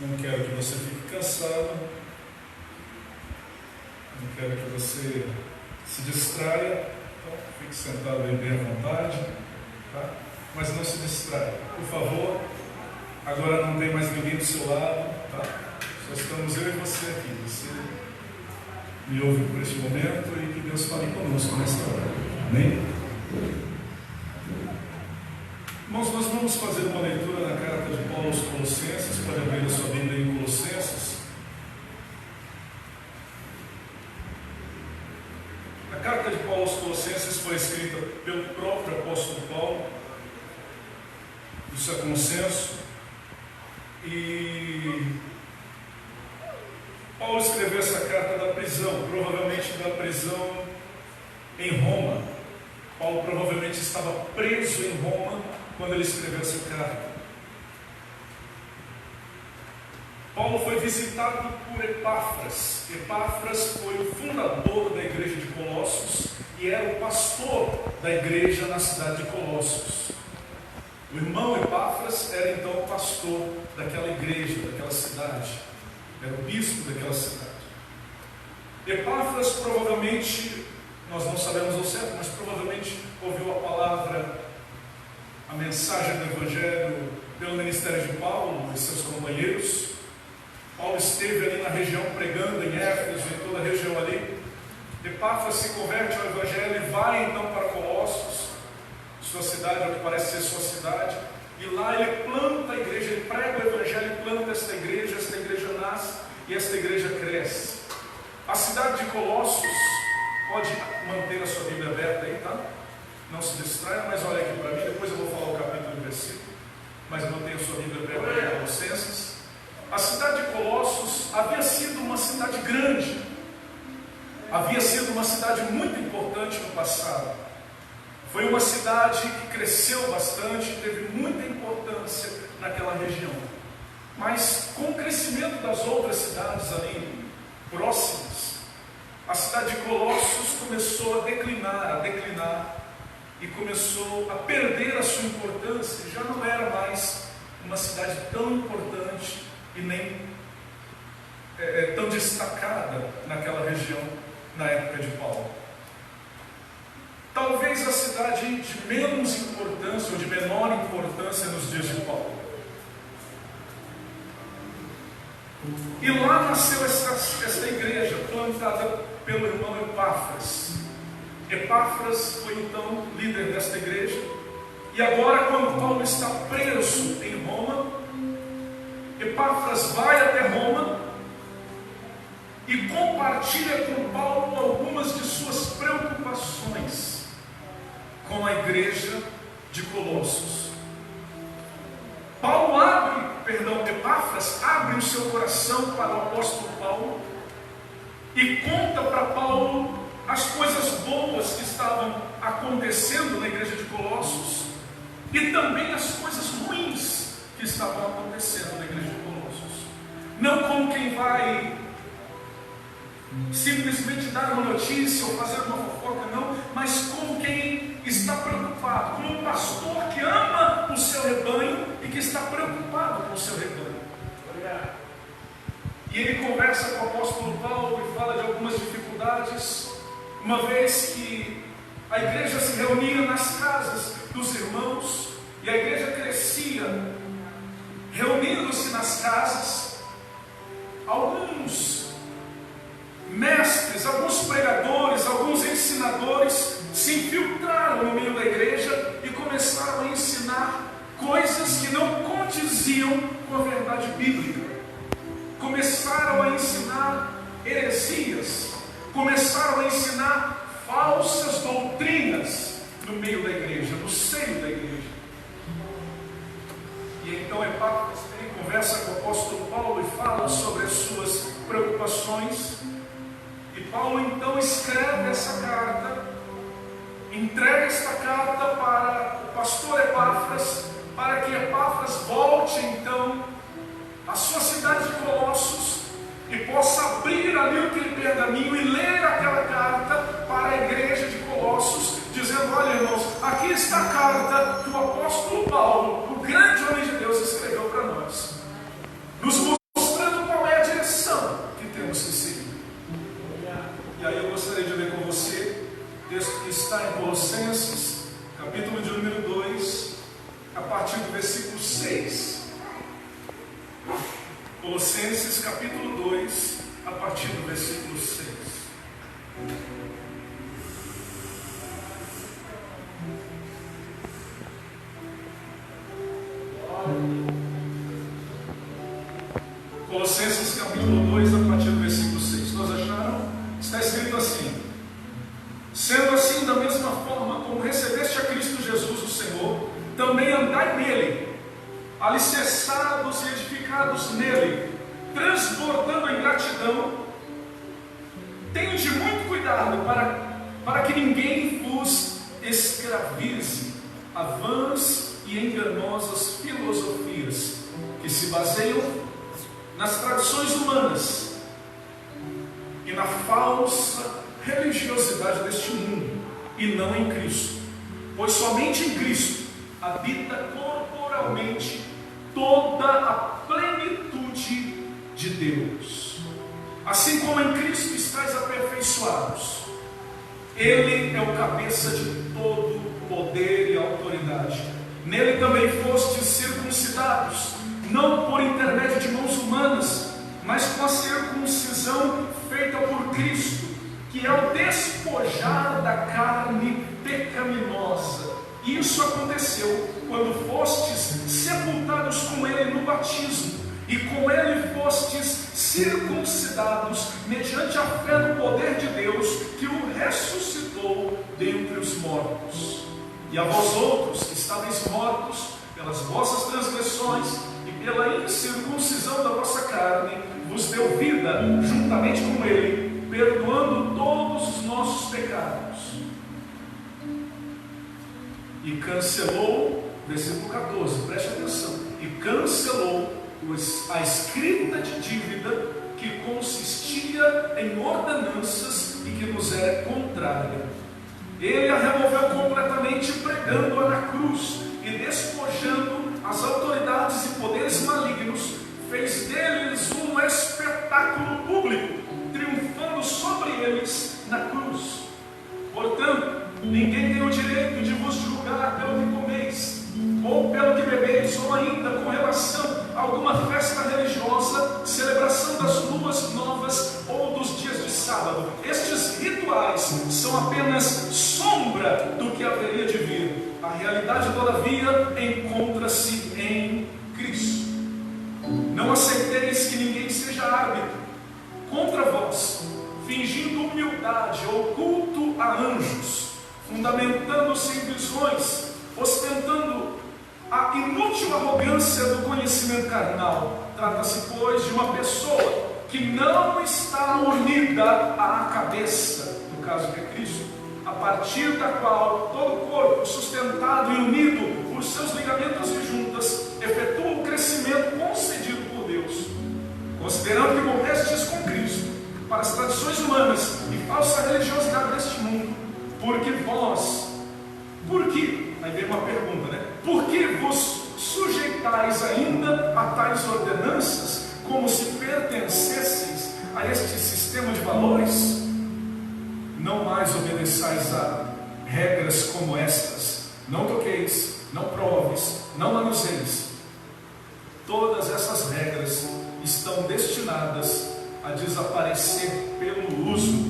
Não quero que você fique cansado, não quero que você se distraia, então fique sentado aí bem à vontade, tá? Mas não se distraia, por favor. Agora não tem mais ninguém do seu lado, tá? Só estamos eu e você aqui. Você me ouve por este momento e que Deus fale conosco nesta hora. Amém? Irmãos, nós vamos fazer uma leitura na carta de Paulo aos Colossenses. Pode abrir a sua Bíblia em Colossenses. A carta de Paulo aos Colossenses foi escrita pelo próprio apóstolo Paulo. Isso é consenso. E Paulo escreveu essa carta da prisão, provavelmente da prisão em Roma. Paulo provavelmente estava preso em Roma quando ele escreveu essa carta. Paulo foi visitado por Epáfras. Epáfras foi o fundador da igreja de Colossos e era o pastor da igreja na cidade de Colossos. O irmão Epáfras era então o pastor daquela igreja, daquela cidade. Era o bispo daquela cidade. Epáfras provavelmente, nós não sabemos ao certo, mas provavelmente ouviu a palavra, a mensagem do Evangelho pelo ministério de Paulo e seus companheiros. Paulo esteve ali na região pregando em Éfeso, em toda a região ali. Epáfras se converte ao Evangelho e vai então para Colossos, sua cidade, o que parece ser sua cidade, e lá ele planta a igreja, ele prega o Evangelho, planta esta igreja nasce e esta igreja cresce. A cidade de Colossos, pode manter a sua Bíblia aberta aí, tá? Não se distraia, mas olha aqui para mim, depois eu vou falar o capítulo e o versículo, mas mantenha a sua Bíblia aberta aí em Colossenses. A cidade de Colossos havia sido uma cidade grande, havia sido uma cidade muito importante no passado. Foi uma cidade que cresceu bastante, teve muita importância naquela região. Mas com o crescimento das outras cidades ali próximas, a cidade de Colossos começou a declinar e começou a perder a sua importância. Já não era mais uma cidade tão importante e nem tão destacada naquela região na época de Paulo. Talvez a cidade de menos importância ou de menor importância nos dias de Paulo. E lá nasceu esta igreja plantada pelo irmão Epáfras. Epáfras foi então líder desta igreja. E agora, quando Paulo está preso em Roma, Epáfras vai até Roma e compartilha com Paulo algumas de suas preocupações com a igreja de Colossos. Epáfras abre o seu coração para o apóstolo Paulo e conta para Paulo as coisas boas que estavam acontecendo na igreja de Colossos e também as coisas ruins que estavam acontecendo na igreja de Colossos. Não como quem vai simplesmente dar uma notícia ou fazer uma fofoca, não, mas como quem está preocupado, como um pastor que ama o seu rebanho e que está preocupado com o seu rebanho. E ele conversa com o apóstolo Paulo e fala de algumas dificuldades, uma vez que a igreja se reunia nas casas dos irmãos e a igreja crescia, reunindo-se nas casas. Alguns mestres, alguns pregadores, alguns ensinadores se infiltraram no meio da igreja e começaram a ensinar coisas que não condiziam com a verdade bíblica. Começaram a ensinar heresias, começaram a ensinar falsas doutrinas no meio da igreja, no seio da igreja. E então Epáfras conversa com o apóstolo Paulo e fala sobre as suas preocupações. E Paulo então escreve essa carta, entrega esta carta para o pastor Epáfras, para que Epáfras volte então à sua cidade de Colossos e possa abrir ali aquele pergaminho e ler aquela carta para a igreja de Colossos, dizendo: olha, irmãos, aqui está a carta que o apóstolo Paulo, o grande homem de Deus, escreveu para nós, nos Colossenses capítulo 2, a partir do versículo 6. Colossenses capítulo 2, a partir do versículo 6. Nós acharam? Está escrito assim: sendo assim, da mesma forma como recebeste a Cristo Jesus, o Senhor, também andai nele, alicerçados e edificados nele, transbordando em gratidão. Tende muito cuidado para que ninguém vos escravize a vãs e enganosas filosofias que se baseiam nas tradições humanas e na falsa religiosidade deste mundo, e não em Cristo. Pois somente em Cristo habita corporalmente toda a plenitude de Deus. Assim como em Cristo estáis aperfeiçoados, Ele é o cabeça de todo poder e autoridade. Nele também fostes circuncidados, não por intermédio de mãos humanas, mas com a circuncisão feita por Cristo, que é o despojar da carne pecaminosa. Isso aconteceu quando fostes sepultados com Ele no batismo, e com Ele fostes circuncidados mediante a fé no poder de Deus, que o ressuscitou dentre os mortos. E a vós outros que estáveis mortos pelas vossas transgressões e pela incircuncisão da vossa carne, vos deu vida juntamente com Ele, perdoando todos os nossos pecados. E cancelou, versículo 14, preste atenção, e cancelou a escrita de dívida que consistia em ordenanças e que nos era contrária. Ele a removeu completamente, pregando-a na cruz, e despojando as autoridades e poderes malignos, fez deles um espetáculo público, triunfando sobre eles na cruz. Portanto, ninguém tem o direito de vos julgar pelo que comeis, ou pelo que bebeis, ou ainda com relação a alguma festa religiosa, celebração das luas novas ou dos dias de sábado. Estes rituais são apenas sombra do que haveria de vir. A realidade, todavia, encontra-se em Cristo. Não aceiteis que ninguém seja árbitro contra vós, fingindo humildade ou culto a anjos, fundamentando-se em visões, ostentando a inútil arrogância do conhecimento carnal. Trata-se, pois, de uma pessoa que não está unida à cabeça, no caso que é Cristo, a partir da qual todo o corpo, sustentado e unido por seus ligamentos e juntas, efetua o crescimento concedido por Deus. Considerando que morrestes com Cristo para as tradições humanas e falsa religiosidade deste mundo, porque vós, por que? Aí vem uma pergunta, né? Por que vos sujeitais ainda a tais ordenanças, como se pertencesseis a este sistema de valores? Não mais obedeçais a regras como estas: não toqueis, não proves, não manuseis. Todas essas regras estão destinadas a desaparecer pelo uso,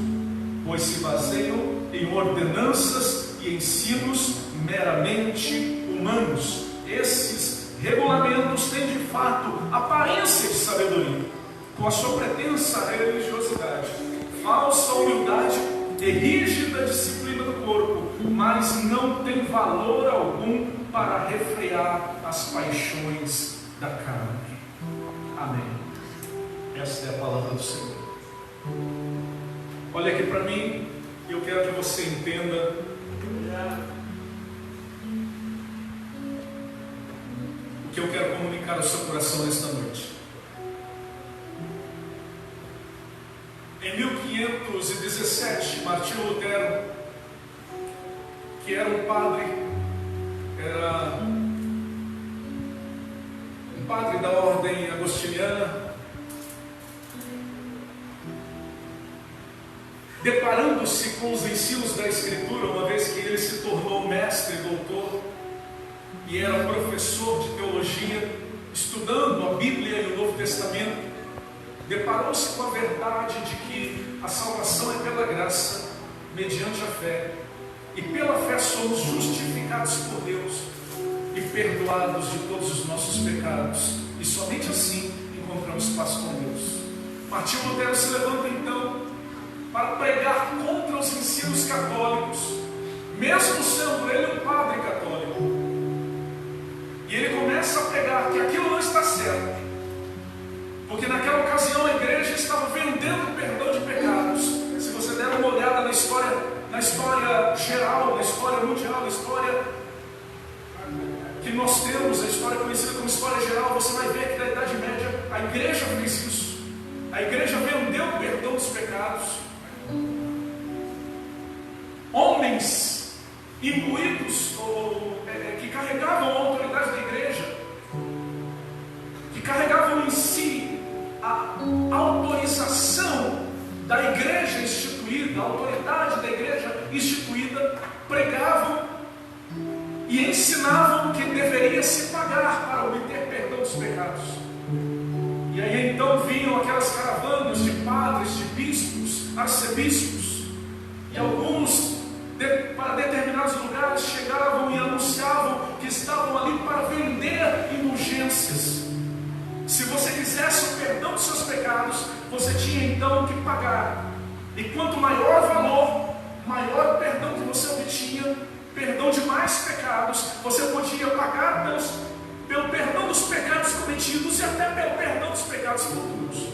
pois se baseiam em ordenanças e ensinos meramente humanos. Esses regulamentos têm de fato aparência de sabedoria, com a sua pretensa religiosidade, falsa humildade e rígida disciplina do corpo, mas não tem valor algum para refrear as paixões da carne. Amém. Esta é a palavra do Senhor. Olha aqui para mim, eu quero que você entenda o que eu quero comunicar ao seu coração nesta noite. Em 1517, Martinho Lutero, que era um padre da ordem agostiniana, deparando-se com os ensinos da Escritura, uma vez que ele se tornou mestre e doutor, e era professor de teologia, estudando a Bíblia e o Novo Testamento, deparou-se com a verdade de que a salvação é pela graça, mediante a fé, e pela fé somos justificados por Deus e perdoados de todos os nossos pecados, e somente assim encontramos paz com Deus. Martinho Lutero se levanta então para pregar contra os ensinos católicos, mesmo sendo ele um padre católico. E ele começa a pregar que aquilo não está certo, porque naquela ocasião a igreja estava vendendo o perdão de pecados. Se você der uma olhada na história geral, na história mundial, na história que nós temos, a história conhecida como história geral, você vai ver que na Idade Média a igreja fez isso. A igreja vendeu o perdão dos pecados. Homens imbuídos, que carregavam a autoridade da igreja, que carregavam em si a autorização da igreja instituída, a autoridade da igreja instituída, pregavam e ensinavam que deveria se pagar para obter perdão dos pecados. E aí então vinham aquelas caravanas de padres, de bispos, arcebispos, e alguns para determinados lugares chegavam e anunciavam que estavam ali para vender indulgências. Se você quisesse o perdão dos seus pecados, você tinha então que pagar. E quanto maior o valor, maior o perdão que você obtinha, perdão de mais pecados, você podia pagar pelo perdão dos pecados cometidos e até pelo perdão dos pecados futuros.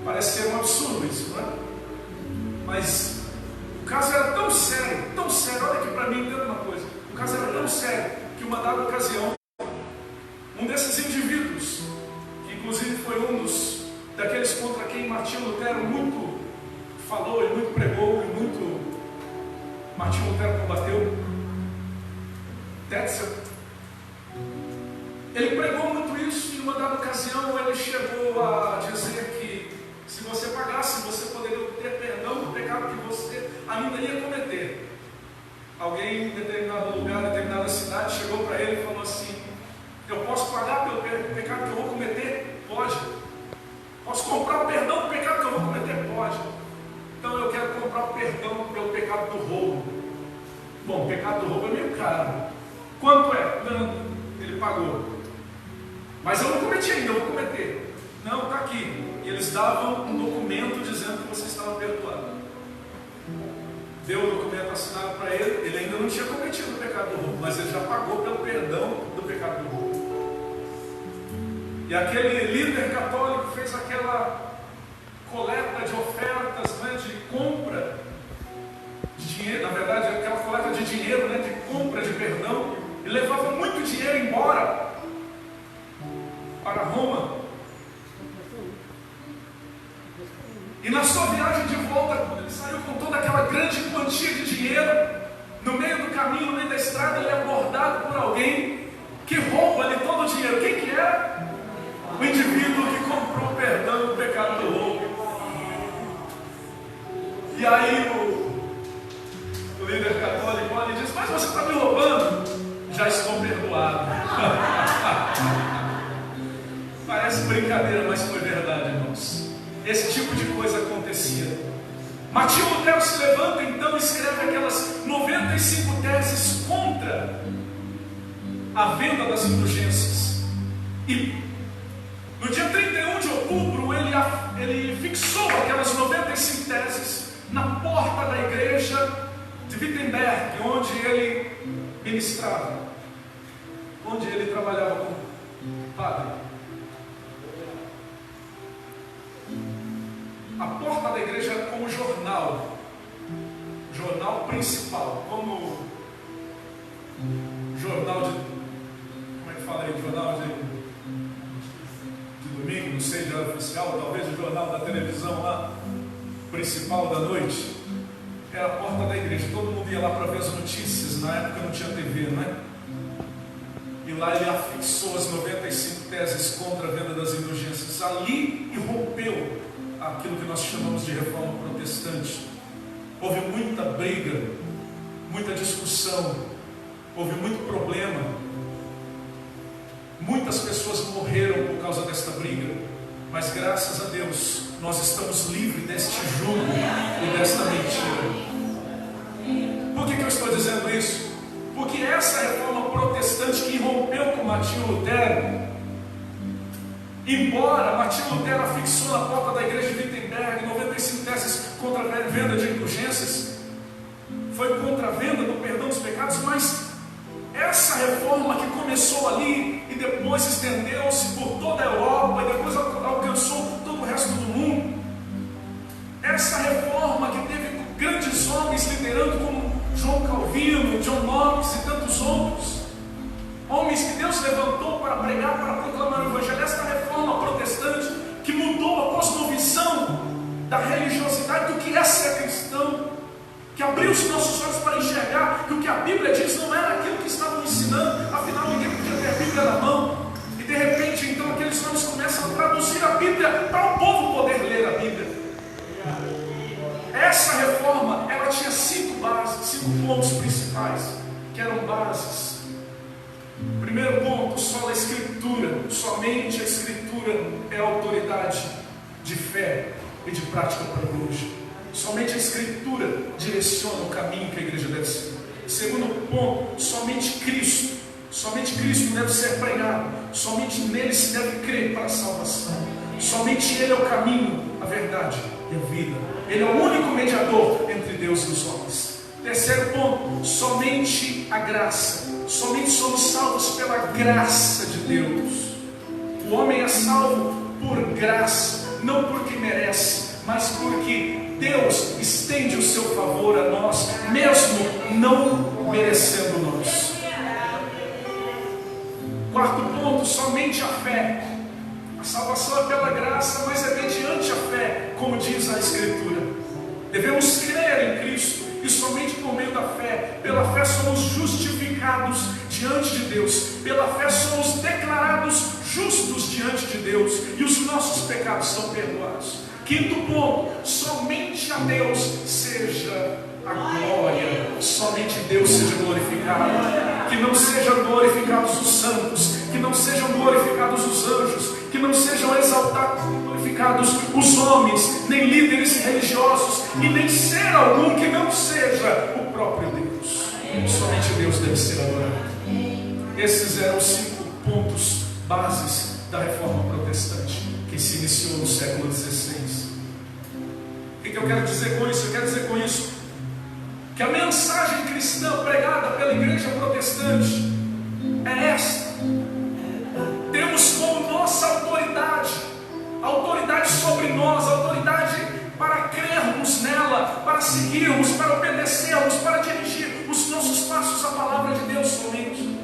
Parece ser um absurdo isso, não é? Mas o caso era tão sério, olha aqui para mim, entenda uma coisa. O caso era tão sério que uma dada ocasião, um desses indivíduos, que inclusive foi um daqueles contra quem Martinho Lutero muito falou e muito pregou e muito Martinho Lutero combateu, Tetzel, ele pregou muito isso, e em uma dada ocasião ele chegou a dizer que se você pagasse, você poderia obter perdão do pecado que você ainda ia cometer. Alguém em determinado lugar, em determinada cidade, chegou para ele e falou assim: eu posso pagar pelo pecado que eu vou cometer? Pode. Posso comprar o perdão do pecado que eu vou cometer? Pode. Então eu quero comprar o perdão pelo pecado do roubo. Bom, o pecado do roubo é meio caro. Quanto é? Não, ele pagou. Mas eu não cometi ainda, eu vou cometer. Não, está aqui. E eles davam um documento dizendo que você estava perdoado. Deu o documento assinado para ele, ele ainda não tinha cometido o pecado do roubo, mas ele já pagou pelo perdão do pecado do roubo. E aquele líder católico fez aquela coleta de ofertas, né, de compra de dinheiro, na verdade aquela coleta de dinheiro, né, de compra de perdão, e levava muito dinheiro embora para Roma. E na sua viagem de volta, quando ele saiu com toda aquela grande quantia de dinheiro, no meio do caminho, no meio da estrada, ele é abordado por alguém que rouba ali todo o dinheiro. Quem que era? O indivíduo que comprou o perdão do pecado do roubo. E aí o líder católico olha e diz: mas você está me roubando? Já estou perdoado. Parece brincadeira, mas foi verdade, irmãos. Esse tipo de coisa acontecia. Martinho Lutero se levanta então e escreve aquelas 95 teses contra a venda das indulgências. E no dia 31 de outubro ele fixou aquelas 95 teses na porta da igreja de Wittenberg, onde ele ministrava, onde ele trabalhava como padre. A porta da igreja era como jornal principal, como jornal de, como é que fala aí, jornal de domingo, não sei, de hora oficial, talvez o jornal da televisão lá, principal da noite, era a porta da igreja. Todo mundo ia lá para ver as notícias, na época não tinha TV, não é? E lá ele afixou as 95 teses contra a venda das indulgências. Ali irrompeu aquilo que nós chamamos de reforma protestante. Houve muita briga, muita discussão, houve muito problema. Muitas pessoas morreram por causa desta briga, mas graças a Deus nós estamos livres deste jugo e desta mentira. Por que eu estou dizendo isso? Porque essa reforma protestante que rompeu com Martinho Lutero, embora Martinho Lutero fixou na porta da igreja de Wittenberg 95 teses contra a venda de indulgências, foi contra a venda do perdão dos pecados, mas essa reforma que começou ali e depois estendeu-se por toda a Europa e depois alcançou todo o resto do mundo, essa reforma que teve grandes homens liderando como João Calvino, John Knox e tantos outros, homens que Deus levantou para pregar, para proclamar o Evangelho, esta reforma protestante que mudou a cosmovisão da religiosidade do que é ser cristão, que abriu os nossos olhos para enxergar que o que a Bíblia diz não era aquilo que estavam ensinando, afinal ninguém podia ter a Bíblia na mão, e de repente então aqueles homens começam a traduzir a Bíblia para o povo poder ler a Bíblia. Essa reforma, ela tinha 5 bases, 5 pontos principais, que eram bases. Primeiro ponto, só a Escritura, somente a Escritura é a autoridade de fé e de prática para hoje. Somente a Escritura direciona o caminho que a igreja deve seguir. Segundo ponto, somente Cristo deve ser pregado, somente nele se deve crer para a salvação. Somente Ele é o caminho, a verdade e a vida. Ele é o único mediador entre Deus e os homens. Terceiro ponto, somente a graça. Somente somos salvos pela graça de Deus. O homem é salvo por graça, não porque merece, mas porque Deus estende o seu favor a nós, mesmo não merecendo nós. Quarto ponto, somente a fé. A salvação é pela graça, mas é mediante a fé, como diz a Escritura. Devemos crer em Cristo, e somente por meio da fé. Pela fé somos justificados diante de Deus. Pela fé somos declarados justos diante de Deus, e os nossos pecados são perdoados. Quinto ponto, somente a Deus seja a glória, somente Deus seja glorificado. Que não sejam glorificados os santos, que não sejam glorificados os anjos, que não sejam exaltados e glorificados os homens, nem líderes religiosos, e nem ser algum que não seja o próprio Deus. Somente Deus deve ser adorado. Esses eram os 5 pontos bases da reforma protestante, que se iniciou no século XVI. O que eu quero dizer com isso? Eu quero dizer com isso que a mensagem cristã pregada pela igreja protestante é esta. Temos como nossa autoridade sobre nós, autoridade para crermos nela, para seguirmos, para obedecermos, para dirigir os nossos passos à palavra de Deus somente.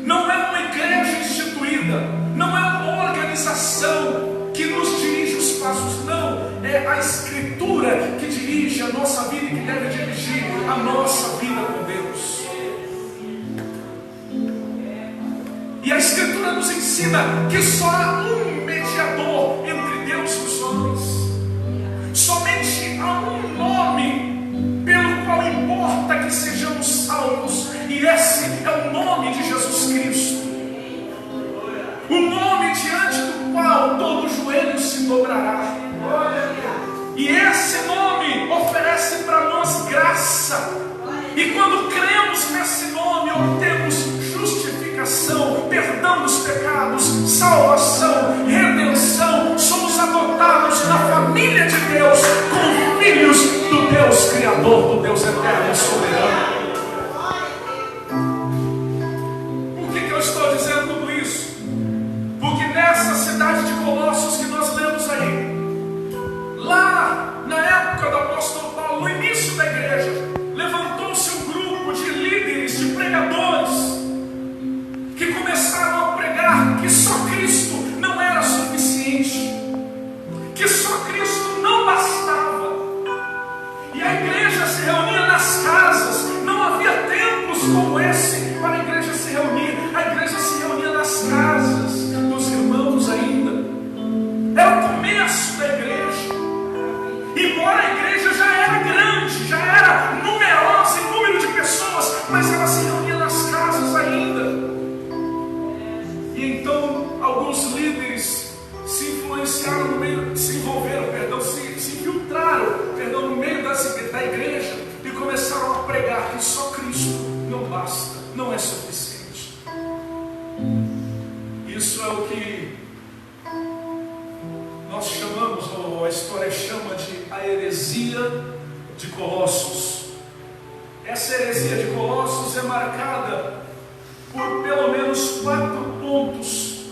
Não é uma igreja instituída, não é uma organização que nos dirige os passos, não. É a Escritura que dirige a nossa vida e que deve dirigir a nossa vida com Deus. E a Escritura nos ensina que só há um mediador entre Deus e os homens. Somente há um nome pelo qual importa que sejamos salvos, e esse é o nome de Jesus Cristo. O nome diante do qual todo joelho se dobrará. E esse nome oferece para nós graça. E quando cremos nesse nome, obtemos justificação, perdão dos pecados, salvação, redenção. Somos adotados na família de Deus, como filhos do Deus Criador, do Deus eterno e soberano. Por que eu estou dizendo tudo isso? Porque nessa cidade de Colossos que nós lemos aí, lá na época do apóstolo Paulo, no início da igreja, levantou-se um grupo de líderes, de pregadores, que começaram a pregar que só Cristo não era suficiente, que só Cristo não bastava. E a igreja se reunia nas casas. Não havia templos como esse para a igreja se reunir. A igreja se reunia nas casas dos irmãos ainda. Era o começo da igreja. Embora a igreja já era heresia de Colossos. Essa heresia de Colossos é marcada por pelo menos 4 pontos,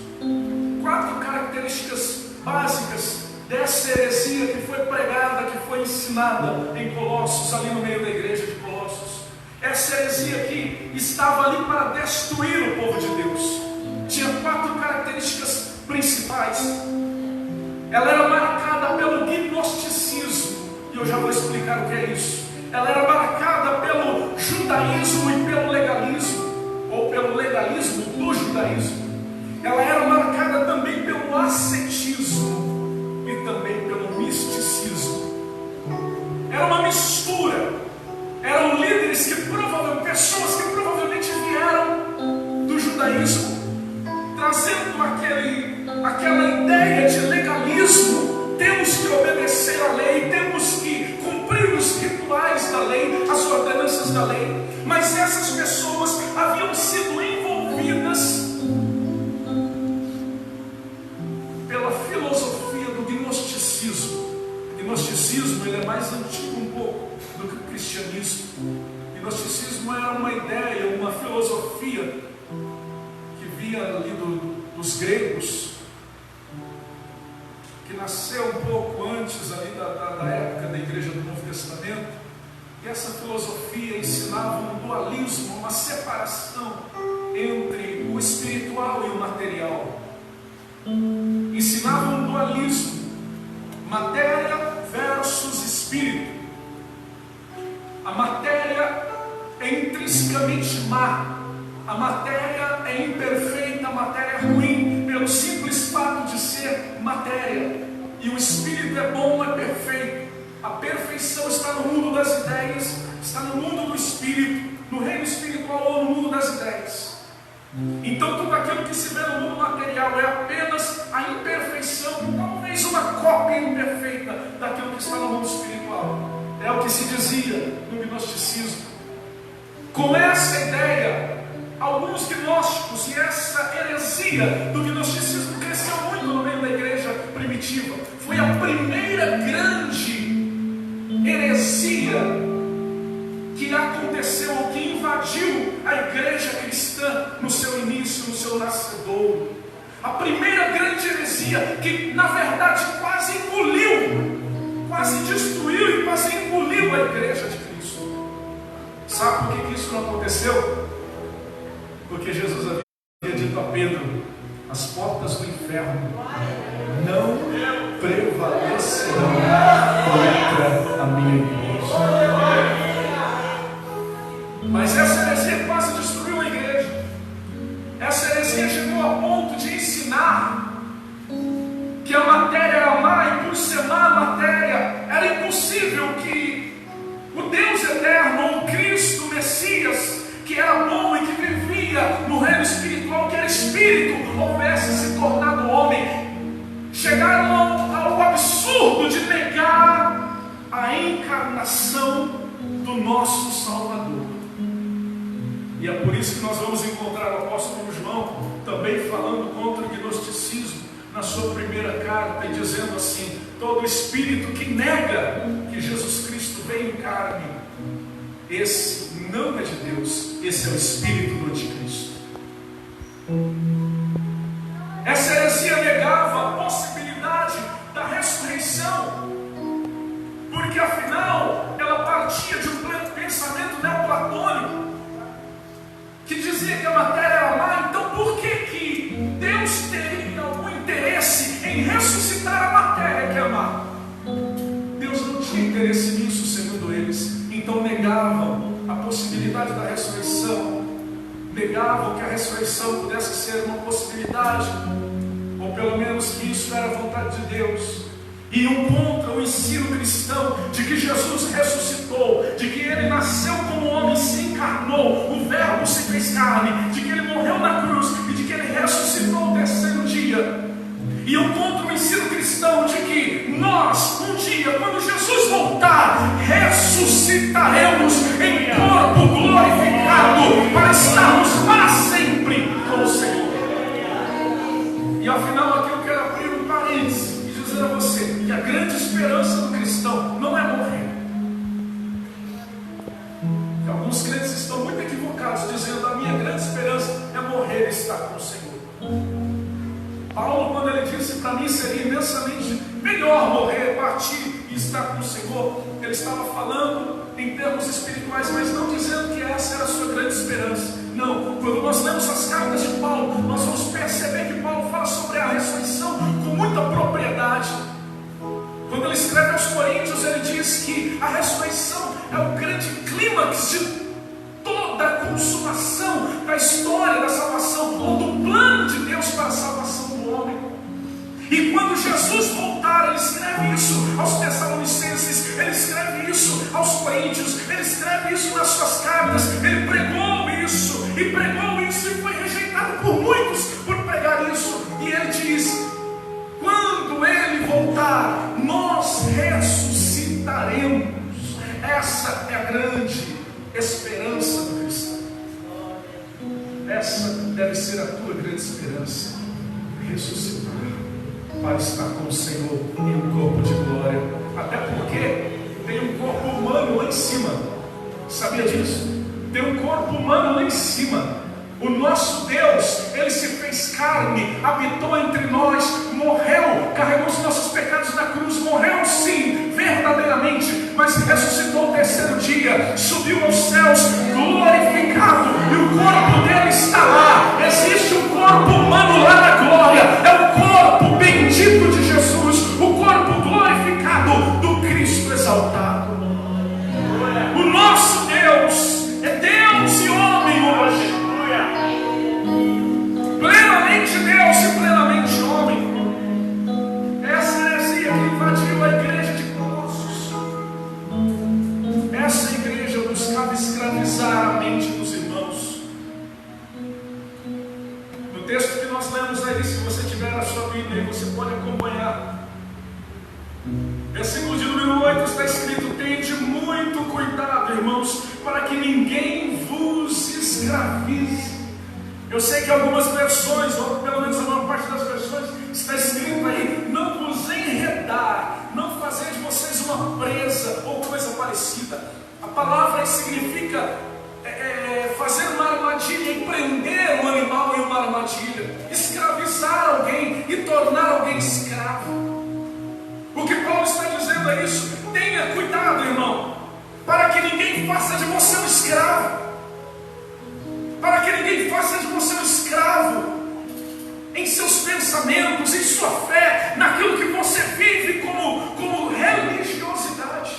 4 características básicas dessa heresia que foi pregada, que foi ensinada em Colossos, ali no meio da igreja de Colossos. Essa heresia aqui estava ali para destruir o povo de Deus. Tinha 4 características principais. Ela era marcada pelo gnosticismo, e eu já vou explicar o que é isso. Ela era marcada pelo judaísmo e pelo legalismo, ou pelo legalismo do judaísmo. Ela era marcada também pelo ascetismo e também pelo misticismo. Era uma mistura. Eram líderes pessoas que provavelmente vieram do judaísmo, trazendo aquela ideia de legalismo. Temos que obedecer à lei, temos que cumprir os rituais da lei, as ordenanças da lei. Mas essas pessoas haviam sido envolvidas pela filosofia do gnosticismo. O gnosticismo ele é mais antigo um pouco do que o cristianismo. O gnosticismo era uma ideia, uma filosofia que vinha ali dos gregos, que nasceu um pouco antes ali da época da igreja do Novo Testamento. E essa filosofia ensinava um dualismo, uma separação entre o espiritual e o material. Ensinava um dualismo, matéria versus espírito. A matéria é intrinsecamente má, a matéria é imperfeita, a matéria é ruim, pelo simples fato de ser matéria. E o espírito é bom, é perfeito. A perfeição está no mundo das ideias, está no mundo do espírito, no reino espiritual ou no mundo das ideias. Então tudo aquilo que se vê no mundo material é apenas a imperfeição, talvez uma cópia imperfeita daquilo que está no mundo espiritual. É o que se dizia no gnosticismo. Com essa ideia, alguns gnósticos e essa heresia do gnosticismo cresceu muito no meio da igreja primitiva. Foi a primeira grande heresia que aconteceu, ou que invadiu a igreja cristã no seu início, no seu nascedouro. A primeira grande heresia que na verdade quase engoliu, quase destruiu e quase engoliu a igreja de Cristo. Sabe por que isso não aconteceu? Porque Jesus havia dito a Pedro: as portas do inferno não prevalecerão contra a minha igreja. Mas essa heresia quase destruiu a igreja. Essa heresia chegou a ponto de ensinar que a matéria era má, e por ser má a matéria, era impossível que o Deus eterno, ou Cristo, o Messias, que era bom e que vivia no reino espiritual, que era espírito, houvesse se tornado homem. Chegaram ao absurdo de negar a encarnação do nosso Salvador. E é por isso que nós vamos encontrar o apóstolo João também falando contra o gnosticismo na sua primeira carta, e dizendo assim: todo espírito que nega que Jesus Cristo veio em carne, esse não é de Deus, esse é o espírito do anticristo. Essa heresia negava a possibilidade da ressurreição, porque afinal ela partia de um pensamento neoplatônico que dizia que a matéria era má. Então por que Deus teria algum interesse em ressuscitar a matéria que é má? Deus não tinha interesse nisso, segundo eles. Então negavam a possibilidade da ressurreição, negavam que a ressurreição pudesse ser uma possibilidade, ou pelo menos que isso era a vontade de Deus. Iam contra o ensino cristão de que Jesus ressuscitou, de que Ele nasceu como homem, se encarnou, o Verbo se fez carne, de que Ele morreu na cruz e de que Ele ressuscitou no terceiro dia. Iam contra o ensino cristão de que nós, um dia, quando Jesus voltar, ressuscitaremos em corpo glorificado para estarmos para sempre com o Senhor. E afinal, aqui eu quero abrir um parênteses e dizer a você que a grande esperança do cristão não é morrer. Paulo, quando ele disse para mim seria imensamente melhor morrer, partir e estar com o Senhor, ele estava falando em termos espirituais, mas não dizendo que essa era a sua grande esperança. Não, quando nós lemos as cartas de Paulo, nós vamos perceber que Paulo fala sobre a ressurreição com muita propriedade. Quando ele escreve aos Coríntios, ele diz que a ressurreição é o grande clímax de toda a consumação da história da salvação, ou do plano de Deus para a salvação do homem. E quando Jesus voltar, ele escreve isso aos Tessalonicenses, ele escreve isso aos Coríntios, ele escreve isso nas suas cartas, ele pregou isso e foi rejeitado por muitos por pregar isso. E ele diz: quando ele voltar, nós ressuscitaremos. Essa é a grande esperança do cristão. Essa deve ser a tua grande esperança: ressuscitar para estar com o Senhor em um corpo de glória. Até porque tem um corpo humano lá em cima. Sabia disso? Tem um corpo humano lá em cima. O nosso Deus, Ele se fez carne, habitou entre nós, morreu, carregou os nossos pecados na cruz, morreu sim, verdadeiramente, mas ressuscitou ao terceiro dia, subiu aos céus, glorificado, e o corpo dele está lá. Existe um corpo humano lá na glória, é o corpo bendito de Jesus, o corpo glorificado do Cristo exaltado. O nosso Deus é Deus e homem hoje. Plenamente Deus e plenamente homem. Essa heresia que invadiu a igreja de Colossos. Essa igreja buscava escravizar a mente dos irmãos. No texto que nós lemos aí, se você tiver a sua Bíblia, você pode acompanhar. Versículo de número 8 está escrito: tende muito cuidado, irmãos, para que ninguém vos escravize. Eu sei que algumas versões, ou pelo menos a maior parte das versões, está escrito aí: não vos enredar, não fazer de vocês uma presa ou coisa parecida. A palavra significa fazer uma armadilha e prender um animal em uma armadilha, escravizar alguém e tornar alguém escravo. O que Paulo está dizendo é isso: tenha cuidado, irmão, para que ninguém faça de você um escravo. Para que ninguém faça de você um escravo em seus pensamentos, em sua fé, naquilo que você vive como religiosidade.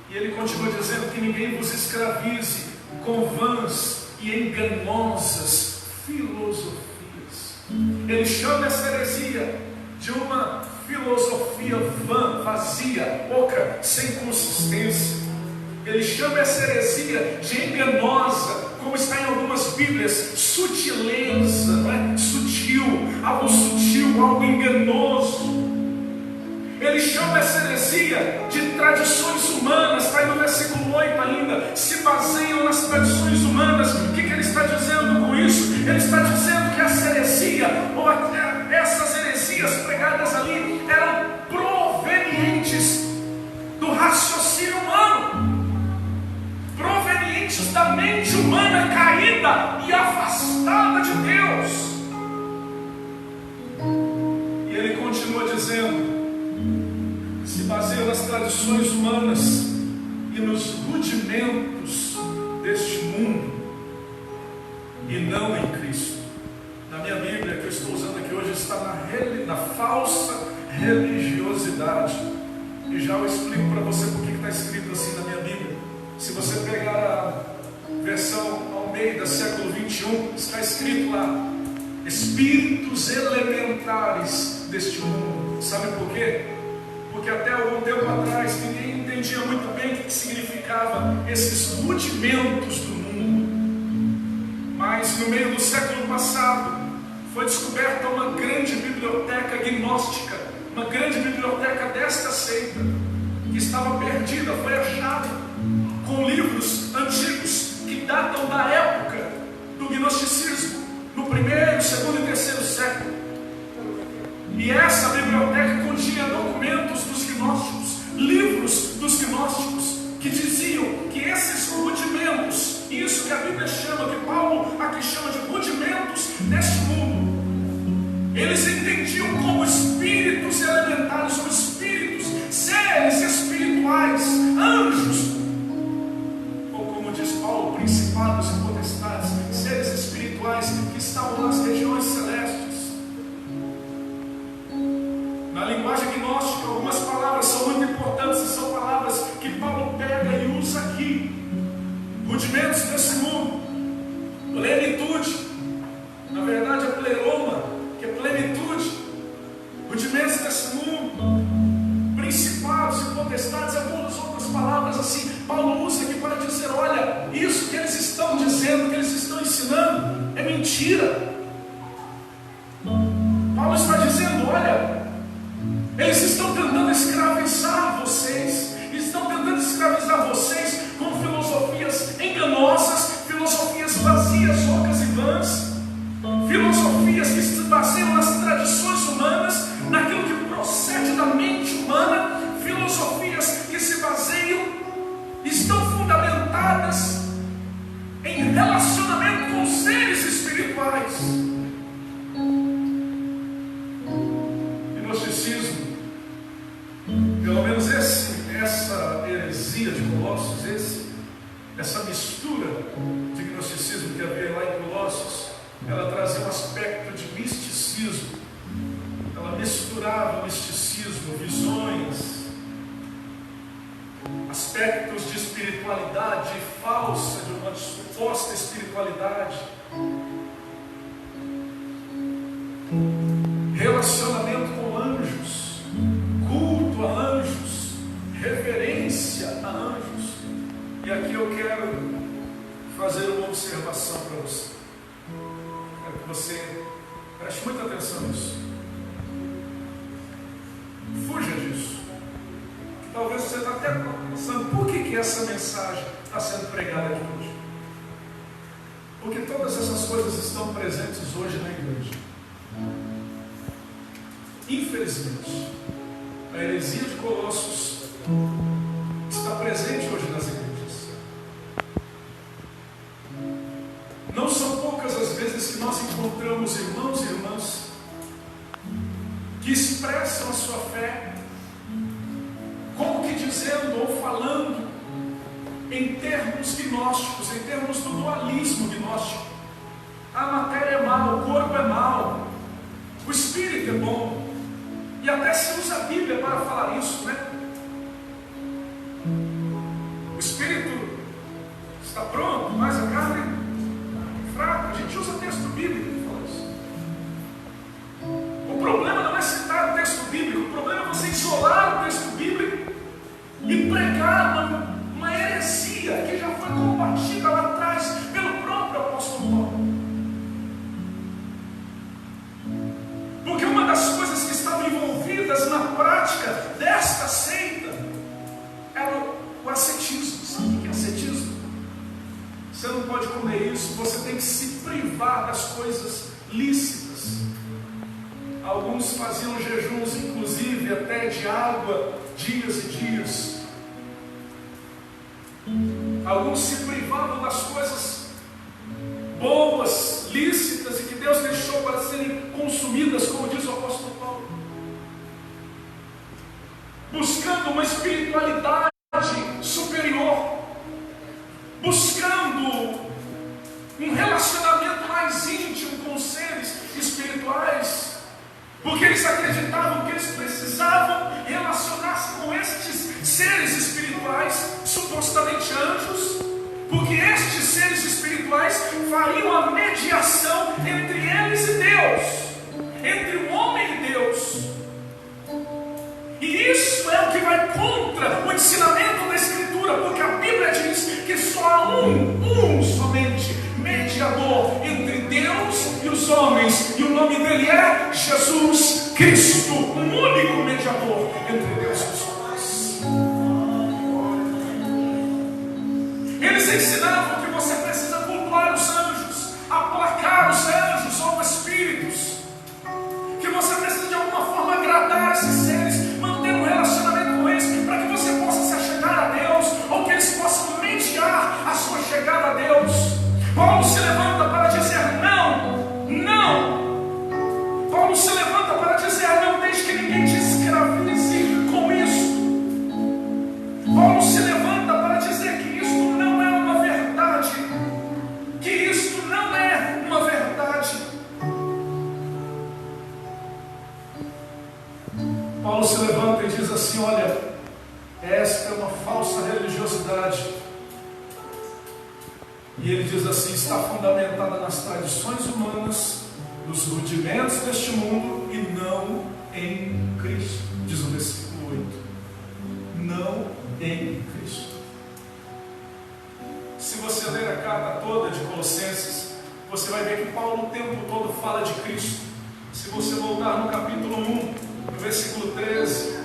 E ele continua dizendo que ninguém vos escravize com vãs e enganosas filosofias. Ele chama essa heresia de uma filosofia vã, vazia, oca, sem consistência. Ele chama essa heresia de enganosa, como está em algumas Bíblias, sutileza, não é? Sutil, algo enganoso. Ele chama essa heresia de tradições humanas, está aí no versículo 8 ainda, se baseiam nas tradições humanas. O que ele está dizendo com isso? Ele está dizendo que essa heresia, ou essas heresias pregadas ali, eram provenientes do raciocínio humano, provenientes da mente humana caída e afastada de Deus. E ele continua dizendo: se baseia nas tradições humanas e nos rudimentos deste mundo, e não em Cristo. Na minha Bíblia, que eu estou usando aqui hoje, está na falsa religiosidade. E já eu explico para você por que está escrito assim na minha Bíblia. Se você pegar a versão Almeida, século 21, está escrito lá: espíritos elementares deste mundo. Sabe por quê? Porque até algum tempo atrás ninguém entendia muito bem o que significava esses rudimentos do mundo. Mas no meio do século passado foi descoberta uma grande biblioteca gnóstica, uma grande biblioteca desta seita, que estava perdida, foi achada, com livros antigos que datam da época do gnosticismo, no primeiro, segundo e terceiro século. E essa biblioteca continha documentos dos gnósticos, livros dos gnósticos, que diziam que esses rudimentos, isso que a Bíblia chama, que Paulo aqui chama de rudimentos deste mundo, Eles entendiam como espíritos elementares, como espíritos, seres espirituais, anjos, ou como diz Paulo, principados e potestades, seres espirituais que estavam nas regiões celestes. Na linguagem gnóstica, algumas palavras são muito importantes e são palavras que Paulo pega e usa aqui. Rudimentos desse mundo, plenitude, na verdade é pleroma, que é plenitude, rudimentos desse mundo, principados e potestades, algumas outras palavras assim. Paulo usa aqui para dizer: olha, isso que eles estão dizendo, que eles estão ensinando, é mentira. Paulo está dizendo: olha, eles estão tentando escravizar vocês, estão tentando escravizar vocês com filosofias enganosas, filosofias vazias, ocas e vãs, filosofias que se baseiam nas tradições humanas, naquilo que procede da mente humana, filosofias que se baseiam, estão fundamentadas em relacionamento com seres espirituais. Gnosticismo, pelo menos essa heresia de Colossos, essa mistura de gnosticismo que havia lá em Colossos, ela trazia um aspecto de misticismo. Ela misturava misticismo, visões, aspectos de espiritualidade falsa, de uma suposta espiritualidade, relacionamento com anjos, culto a anjos, reverência a anjos. E aqui eu quero fazer uma observação para você. Quero que você preste muita atenção nisso. Fuja disso. Talvez você está até pensando: por que essa mensagem está sendo pregada aqui hoje? Porque todas essas coisas estão presentes hoje na igreja. Infelizmente, a heresia de Colossos está presente hoje nas igrejas. Não são poucas as vezes que nós encontramos irmãos e irmãs que expressam a sua fé, como que dizendo ou falando em termos gnósticos, em termos do dualismo gnóstico. A matéria é mal, o corpo é mal, o espírito é bom. E até se usa a Bíblia para falar isso, né? O espírito está pronto, mas a carne é fraca. A gente usa texto bíblico para falar isso. O problema não é citar o texto bíblico, o problema é você isolar o texto bíblico e pregar uma heresia que já foi combatida lá atrás pelo próprio apóstolo Paulo. Porque uma das coisas que estavam envolvidas na prática desta seita era o ascetismo. Sabe o que é ascetismo? Você não pode comer isso, você tem que se privar das coisas lícitas. Alguns faziam jejuns, inclusive até de água, dias e dias. Alguns se privavam das coisas boas, lícitas e que Deus deixou para serem consumidas, como diz o apóstolo Paulo, buscando uma espiritualidade superior, buscando um relacionamento mais íntimo com seres espirituais, porque eles acreditavam que eles precisavam relacionar-se com estes seres espirituais, supostamente anjos, porque estes seres espirituais fariam a mediação entre eles e Deus, entre o homem e Deus. E isso é o que vai contra o ensinamento da Escritura, porque a Bíblia diz que só há um somente mediador entre Deus e os homens, e o nome dele é Jesus Cristo, um único mediador entre Deus e os homens. Eles ensinavam que você precisa cultuar os anjos, aplacar os anjos ou espíritos, que você precisa de alguma forma agradar esses seres, manter um relacionamento com eles, para que você possa se achegar a Deus, ou que eles possam mediar a sua chegada a Deus. Paulo se levanta para dizer não, não. Paulo se Paulo se levanta e diz assim: olha, esta é uma falsa religiosidade. E ele diz assim: está fundamentada nas tradições humanas, nos rudimentos deste mundo e não em Cristo. Diz o versículo 8. Não em Cristo. Se você ler a carta toda de Colossenses, você vai ver que Paulo o tempo todo fala de Cristo. Se você voltar no capítulo 1, no versículo 13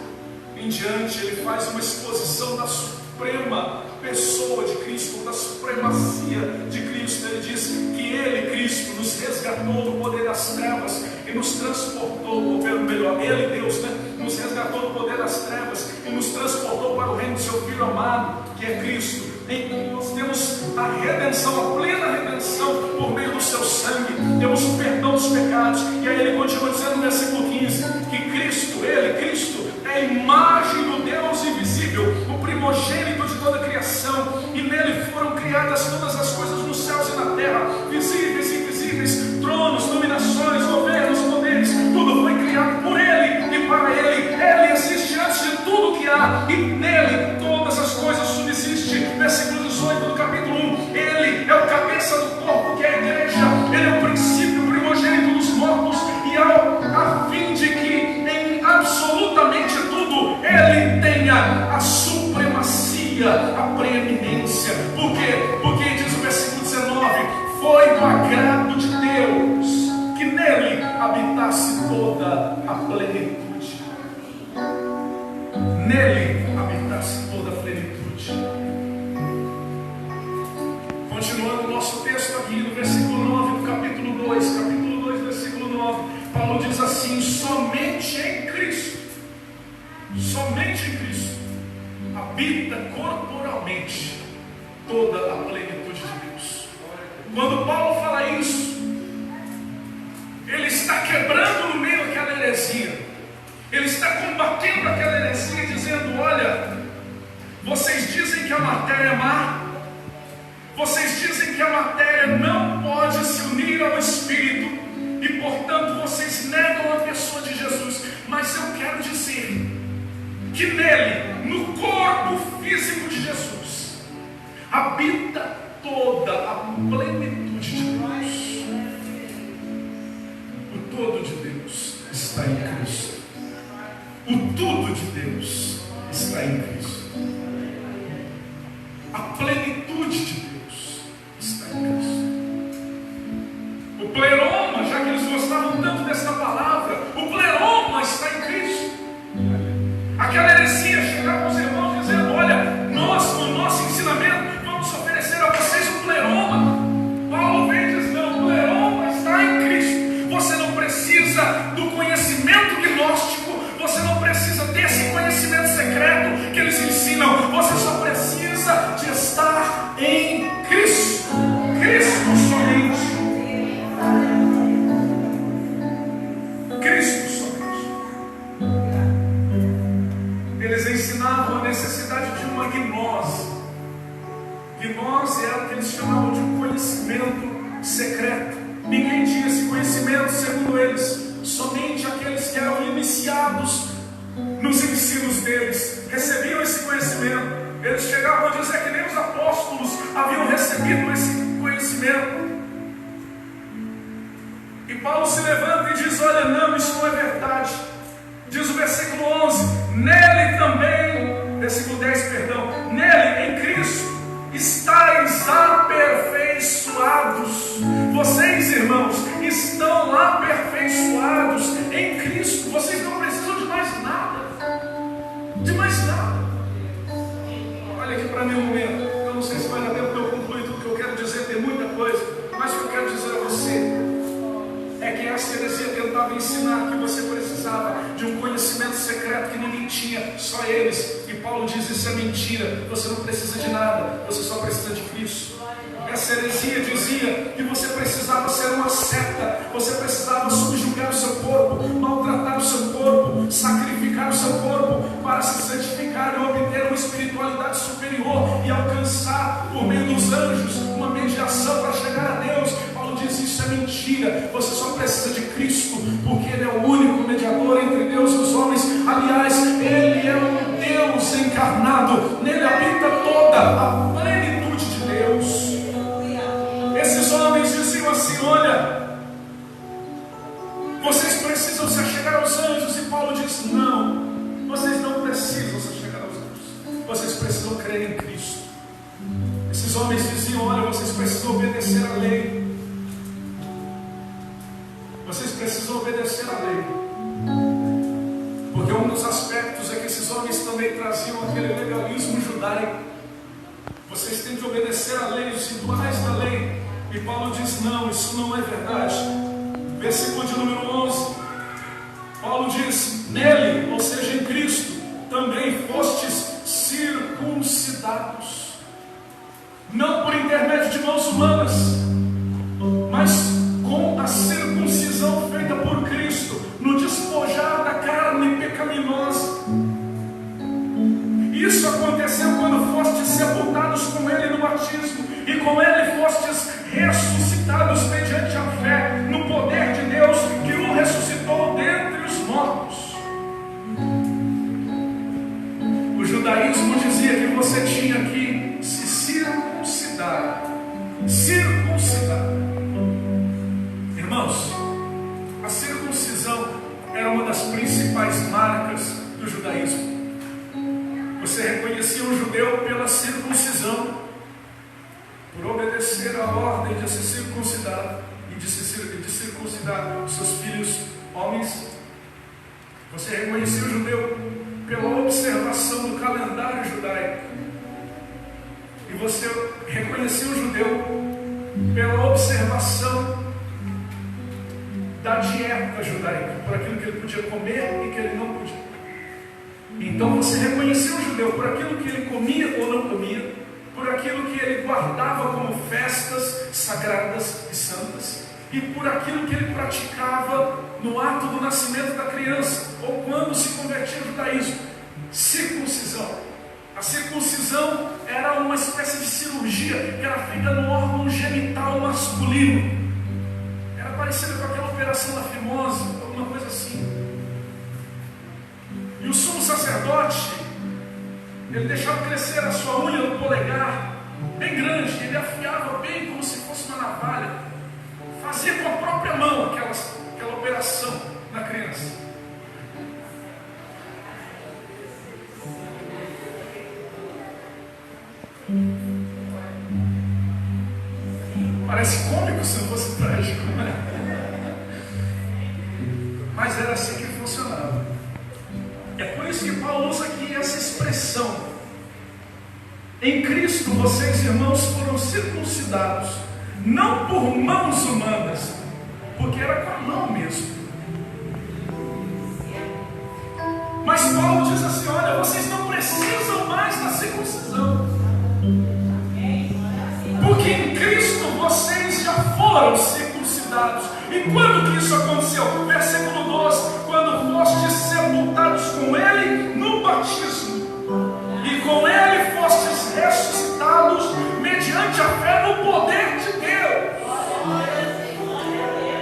em diante, ele faz uma exposição da suprema pessoa de Cristo, da supremacia de Cristo. Ele diz que ele, Cristo, nos resgatou do poder das trevas e nos transportou, ou pelo melhor, ele, Deus, nos resgatou do poder das trevas e nos transportou para o reino do seu Filho amado, que é Cristo. Em que nós temos a redenção, a plena redenção por meio do seu sangue, temos o perdão dos pecados. E aí ele continua dizendo no versículo 15 que Cristo, ele, Cristo, é a imagem do Deus invisível, o primogênito de toda a criação, e nele foram criadas todas as coisas nos céus e na terra, visíveis e invisíveis, tronos, dominações, governos, poderes, tudo foi criado por ele e para ele. Ele existe antes de tudo que há, e nele todas as coisas subsistem. Versículo 18 do capítulo 1, ele é o cabeça do corpo, que é a igreja, ele é o princípio, o primogênito dos mortos, e a fim de que em absolutamente tudo ele tenha a supremacia, a preeminência. Por quê? Porque diz o versículo 19, foi do agrado de Deus que nele habitasse toda a plenitude. Nele habitasse toda a plenitude. Continuando o nosso texto aqui no versículo 9 do capítulo 2, versículo 9, Paulo diz assim: somente em Cristo habita corporalmente toda a plenitude de Deus. Quando Paulo fala isso, ele está quebrando no meio aquela heresia, ele está combatendo aquela heresia, dizendo: olha, vocês dizem que a matéria é má, vocês dizem que a matéria não pode se unir ao Espírito, e portanto vocês negam a pessoa de Jesus. Mas eu quero dizer que nele, no corpo físico de Jesus, habita toda a plenitude de Deus. O todo de Deus está em Cristo. O tudo de Deus está em Cristo. A plenitude de Deus está em Cristo. O pleroma, já que eles gostavam tanto dessa palavra, o pleroma está em Cristo. Aquela heresia chegava aos irmãos dizendo: olha, nós, no nosso ensinamento, vamos oferecer a vocês o pleroma. Paulo vem e diz: não, o pleroma está em Cristo. Você não precisa do conhecimento gnóstico, você não precisa desse conhecimento secreto que eles ensinam, você só precisa de estar em Cristo. Cristo somente. Cristo somente. Eles ensinavam a necessidade de uma gnose. Gnose era o que eles chamavam de um conhecimento secreto. Ninguém tinha esse conhecimento, segundo eles. Somente aqueles que eram iniciados nos ensinos deles recebiam esse conhecimento. Eles chegavam a dizer que nem os apóstolos haviam recebido esse conhecimento. E Paulo se levanta e diz: olha, não, isso não é verdade. Diz o versículo 11: nele também, versículo 10, perdão, nele, em Cristo, estáis aperfeiçoados. Vocês, irmãos, estão aperfeiçoados em Cristo. Vocês não precisam de mais nada. De mais nada. Olha aqui para mim um momento. Eu não sei se vai dar tempo para eu concluir tudo que eu quero dizer, tem muita coisa. Mas o que eu quero dizer a você é que essa heresia tentava ensinar que você precisava de um conhecimento secreto que ninguém tinha, só eles. E Paulo diz: isso é mentira, você não precisa de nada, você só precisa de Cristo. Essa heresia dizia que você precisava ser uma seta, você precisava subjugar o seu corpo, maltratar o seu corpo, sacrificar o seu corpo para se santificar e obter uma espiritualidade superior e alcançar, por meio dos anjos, uma mediação para chegar a Deus. Paulo diz: isso é mentira, você só precisa de Cristo, porque Ele é o único mediador entre Deus e os homens, Esses homens diziam: olha, vocês precisam obedecer à lei. Vocês precisam obedecer à lei. Porque um dos aspectos é que esses homens também traziam aquele legalismo judaico. Vocês têm que obedecer à lei, os rituais da lei. E Paulo diz: não, isso não é verdade. Versículo de número 11. Paulo diz: nele, ou seja, em Cristo, também fostes circuncidados. Não por intermédio de mãos humanas, mas com a circuncisão feita por Cristo, no despojar da carne pecaminosa. Isso aconteceu quando fostes sepultados com Ele no batismo, e com Ele fostes ressuscitados mediante a fé no poder de Deus que o ressuscitou dentre os mortos. O judaísmo dizia que você tinha que se circuncidar. Circuncidar. Irmãos, a circuncisão era uma das principais marcas do judaísmo. Você reconhecia um judeu pela circuncisão, por obedecer à ordem de se circuncidar e de circuncidar os seus filhos homens. Você reconhecia o judeu pela observação do calendário judaico. E você reconhecia o judeu pela observação da dieta judaica, por aquilo que ele podia comer e que ele não podia. Então você reconhecia o judeu por aquilo que ele comia ou não comia, por aquilo que ele guardava como festas sagradas e santas, e por aquilo que ele praticava no ato do nascimento da criança, ou quando se convertia ao judaísmo. Circuncisão. A circuncisão era uma espécie de cirurgia que era feita no órgão genital masculino. Era parecida com aquela operação da fimose, alguma coisa assim. E o sumo sacerdote, ele deixava crescer a sua unha no polegar, bem grande, ele afiava bem como se fosse uma navalha, fazia com a própria mão aquela operação na criança. Parece cômico se não fosse trágico, né? Mas era assim que funcionava. É por isso que Paulo usa aqui essa expressão: em Cristo vocês, irmãos, foram circuncidados, não por mãos humanas, porque era com a mão mesmo. Mas Paulo diz assim: olha, vocês não precisam mais da circuncisão, porque em Cristo vocês já foram circuncidados. E quando que isso aconteceu? Versículo 12: quando fostes sepultados com Ele no batismo, e com Ele fostes ressuscitados mediante a fé no poder de Deus.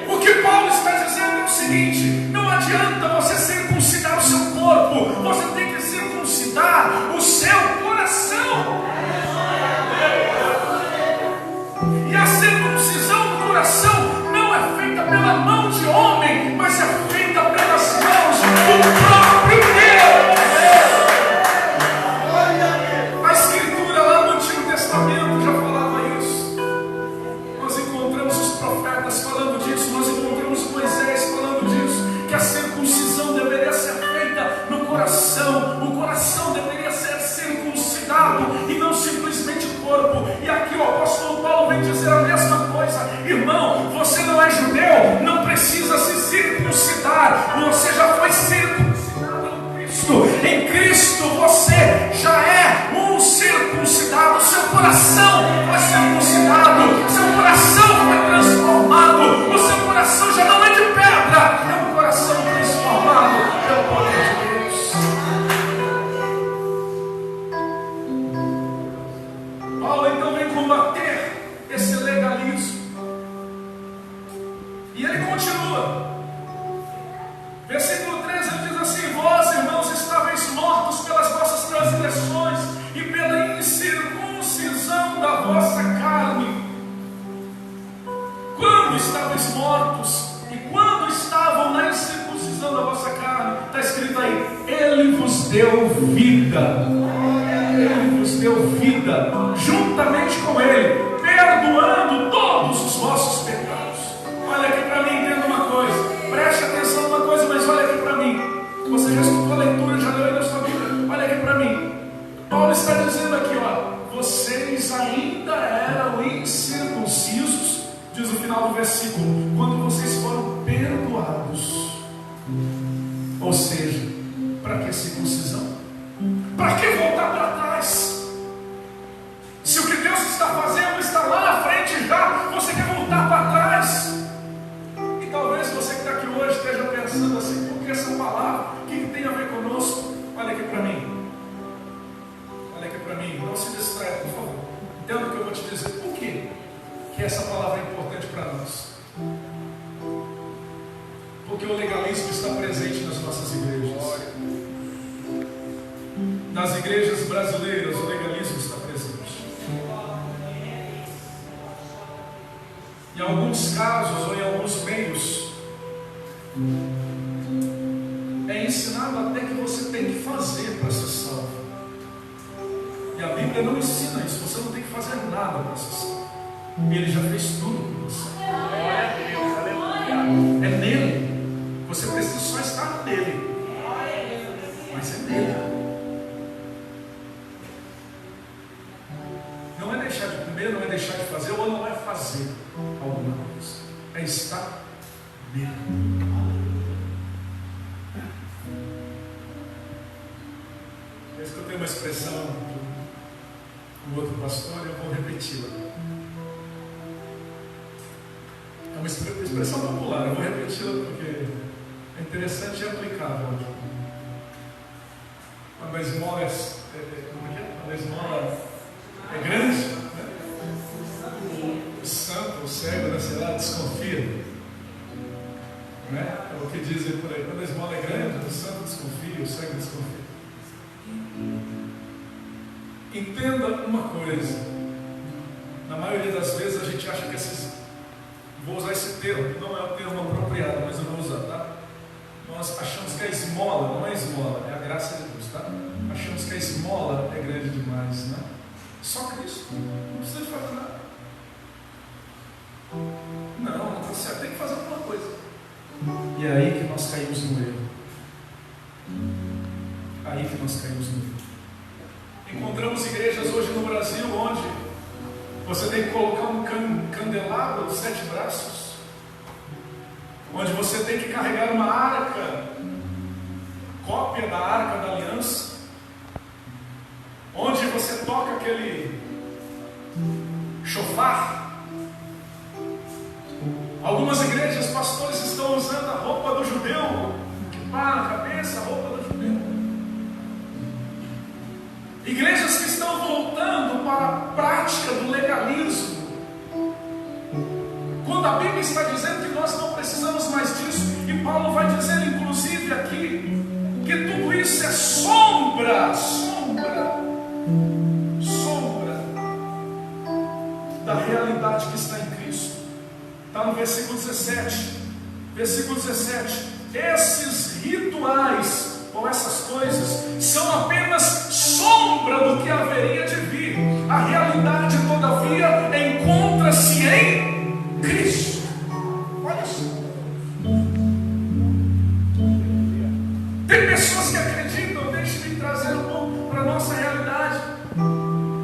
O que Paulo está dizendo é o seguinte: não adianta você circuncidar o seu corpo, você tem que circuncidar o seu coração. E a circuncisão do coração não é feita pela mão de homem, mas é feita pelas mãos do próprio Deus. A Escritura lá no Antigo Testamento já falava isso. Nós encontramos os profetas falando disso, nós encontramos Moisés falando disso, que a circuncisão deveria ser feita no coração. O coração deveria ser circuncidado e não simplesmente o corpo. E aqui o apóstolo Paulo vem dizer a mesma coisa. Irmão, você não é judeu, não precisa se circuncidar, você já foi circuncidado em Cristo. Em Cristo você já é um circuncidado. Seu coração foi circuncidado, seu coração foi transformado. O seu coração já não é de pedra, é um coração transformado pelo poder de Deus. Paulo então vem combater esse legalismo. E ele continua. Versículo 13 ele diz assim: vós, irmãos, estáveis mortos pelas vossas transgressões e pela incircuncisão da vossa carne. Quando estáveis mortos e quando estavam na incircuncisão da vossa carne, está escrito aí: Ele vos deu vida. Ele vos vos deu vida, juntamente com Ele, perdoando todos os vossos pecados. Olha aqui para mim, entenda uma coisa, preste atenção numa coisa, mas olha aqui para mim. Você já estudou a leitura, já leu aí na sua Bíblia, olha aqui para mim. Paulo está dizendo aqui, ó, vocês ainda eram incircuncisos, diz o final do versículo, quando vocês foram perdoados. Ou seja, para que circuncisão? Para que voltar para trás? Se o que Deus está fazendo está lá na frente já, você quer voltar para trás? E talvez você que está aqui hoje esteja pensando assim, por que essa palavra? O que tem a ver conosco? Olha aqui para mim. Olha aqui para mim, não se distraia, por favor. Entenda o que eu vou te dizer. Por quê que essa palavra é importante para nós? Porque o legalismo está presente nas nossas igrejas. Nas igrejas brasileiras, o legalismo está presente. Em alguns casos, ou em alguns meios, é ensinado até que você tem que fazer para ser salvo. E a Bíblia não ensina isso, você não tem que fazer nada para ser salvo. Ele já fez tudo por você. É nele. Você precisa só estar nele. Mas é nele. Não é deixar de comer, não é deixar de fazer, ou não é fazer alguma coisa. É estar nele. É isso que eu tenho uma expressão do outro pastor e eu vou repeti-la. É uma expressão popular, eu vou repeti-la porque é interessante e aplicável. Quando a esmola Quando a esmola é grande, né? O santo, o cego, né, sei lá, desconfia. Né? É o que dizem por aí. Quando a esmola é grande, o santo desconfia, o cego desconfia. Entenda uma coisa. Na maioria das vezes a gente acha que esses... Vou usar esse termo, não é o termo apropriado, mas eu vou usar, tá? Nós achamos que a esmola não é esmola, é a graça de Deus, tá? Achamos que a esmola é grande demais, né? Só Cristo, não precisa de fazer nada. Não está certo, tem que fazer alguma coisa. E é aí que nós caímos no erro. Aí que nós caímos no erro. Encontramos igrejas hoje no Brasil onde você tem que colocar um candelabro de 7 braços, onde você tem que carregar uma arca, cópia da arca da aliança, onde você toca aquele chofar. Algumas igrejas, pastores estão usando a roupa do judeu, que para na cabeça, a roupa do judeu. Igrejas que estão voltando para a prática do legalismo, quando a Bíblia está dizendo que nós não precisamos mais disso, e Paulo vai dizer inclusive aqui, que tudo isso é sombra da realidade que está em Cristo. Está no versículo 17. Versículo 17. Esses rituais, ou essas coisas, são apenas sombra do que haveria de vir. A realidade, todavia, encontra-se em Cristo. Olha só. Tem pessoas que acreditam, deixe-me trazer um pouco para a nossa realidade,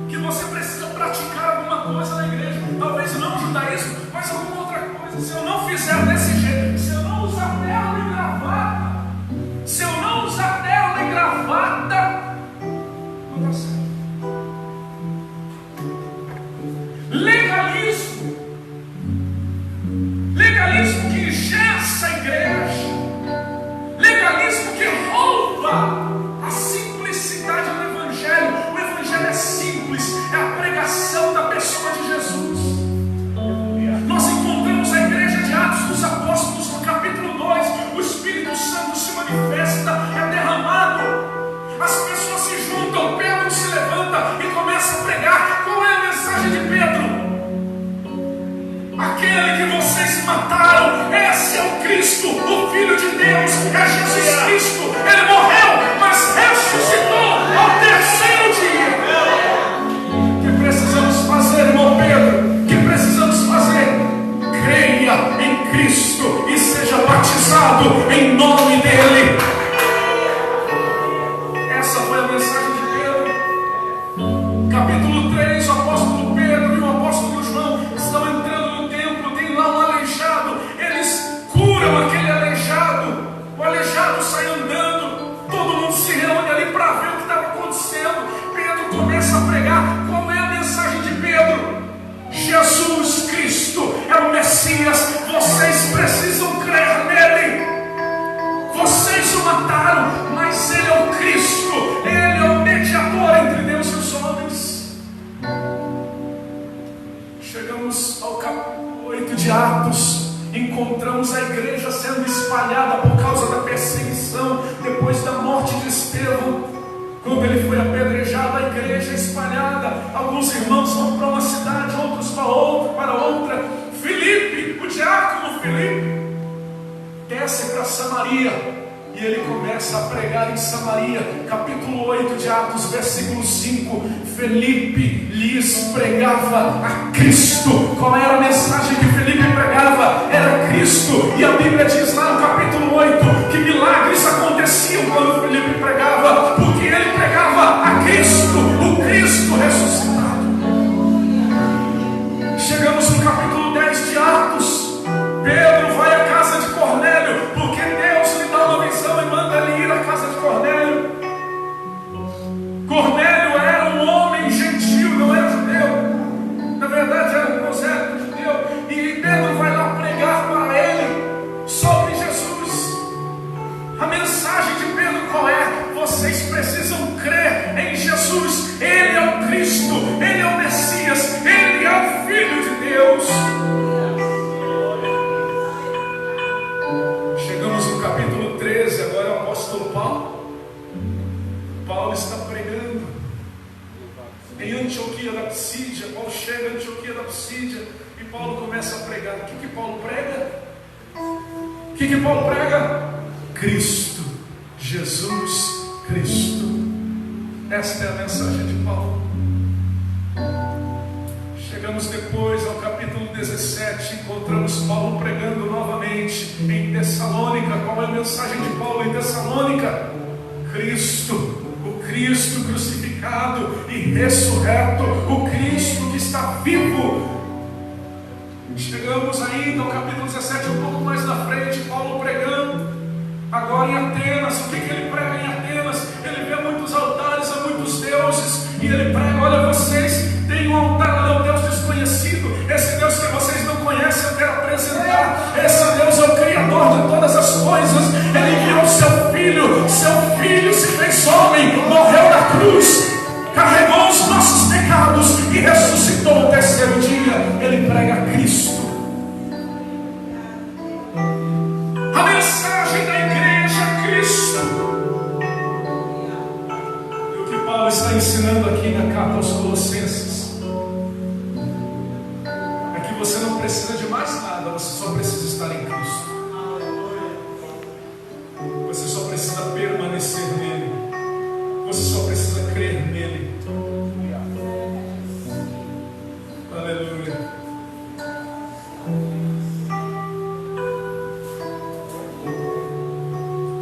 que você precisa praticar alguma coisa na igreja, talvez não o judaísmo, mas alguma outra coisa. Se eu não fizer desse jeito, se eu não usar terno e gravata, se eu não usar terno e gravata, não está certo. Legalismo que engessa a igreja, legalismo que rouba a simplicidade do Evangelho. O Evangelho é simples, é a pregação da pessoa de Jesus. Nós encontramos a igreja de Atos dos Apóstolos no capítulo 2, o Espírito Santo se manifesta, é derramado, as pessoas se juntam, Pedro se levanta e começa a pregar. Qual é a mensagem de Pedro? Aquele que vocês mataram, esse é o Cristo, o Filho de Deus, é Jesus Cristo. Ele morreu, mas ressuscitou ao terceiro dia. pregar. Qual é a mensagem de Pedro? Jesus Cristo é o Messias. Vocês precisam crer nele. Vocês o mataram, mas ele é o Cristo. Ele é o mediador entre Deus e os homens. Chegamos ao capítulo 8 de Atos. Encontramos a igreja sendo espalhada por causa da perseguição depois da morte de Estevão. Quando ele foi apedrejado, a igreja espalhada. Alguns irmãos vão para uma cidade, outros para outra. Filipe, o diácono Filipe, desce para Samaria. E ele começa a pregar em Samaria. Capítulo 8 de Atos, versículo 5. Felipe lhes pregava a Cristo. Qual era a mensagem que Felipe pregava? Era Cristo. E a Bíblia diz lá no capítulo 8 que milagres aconteciam quando Felipe pregava, porque ele pregava a Cristo, o Cristo ressuscitado. Chegamos no capítulo 10 de Atos. Pedro vai à casa de Cornélio, porque Deus lhe dá uma visão e manda ele ir à casa de Cornélio. Cornélio era um homem gentil, não era judeu. Na verdade era um prosélito judeu. E Pedro vai lá pregar para ele sobre Jesus. A mensagem de Pedro qual é? Vocês precisam crer em Jesus. Ele é o Cristo, ele é o Messias, ele é o Filho de Deus. Chegamos no capítulo 13, agora é o apóstolo Paulo. Paulo está pregando em Antioquia da Psídia. Paulo chega em Antioquia da Psídia e Paulo começa a pregar. O que Paulo prega? O que Paulo prega? Cristo, Jesus Cristo. Esta é a mensagem de Paulo. Chegamos depois ao capítulo 17, encontramos Paulo pregando novamente em Tessalônica. Qual é a mensagem de Paulo em Tessalônica? Cristo, o Cristo crucificado e ressurreto, o Cristo que está vivo. Chegamos ainda ao capítulo 17, um pouco mais na frente, Paulo pregando agora em Atenas. O que ele prega em Atenas? Ele vê muitos altares a muitos deuses e ele prega: olha, vocês têm um altar a um Deus desconhecido. Esse Deus que vocês não conhecem eu quero apresentar. Esse Deus é o Criador de todas as coisas. Ele enviou seu Filho se fez homem, morreu na cruz, carregou os nossos pecados e ressuscitou no terceiro dia. Ele prega Cristo. A mensagem da igreja é Cristo. E o que Paulo está ensinando aqui na carta aos Colossenses é que você não precisa de mais nada, você só precisa estar em Cristo. Você só precisa permanecer nele. Você só precisa crer nele. Aleluia.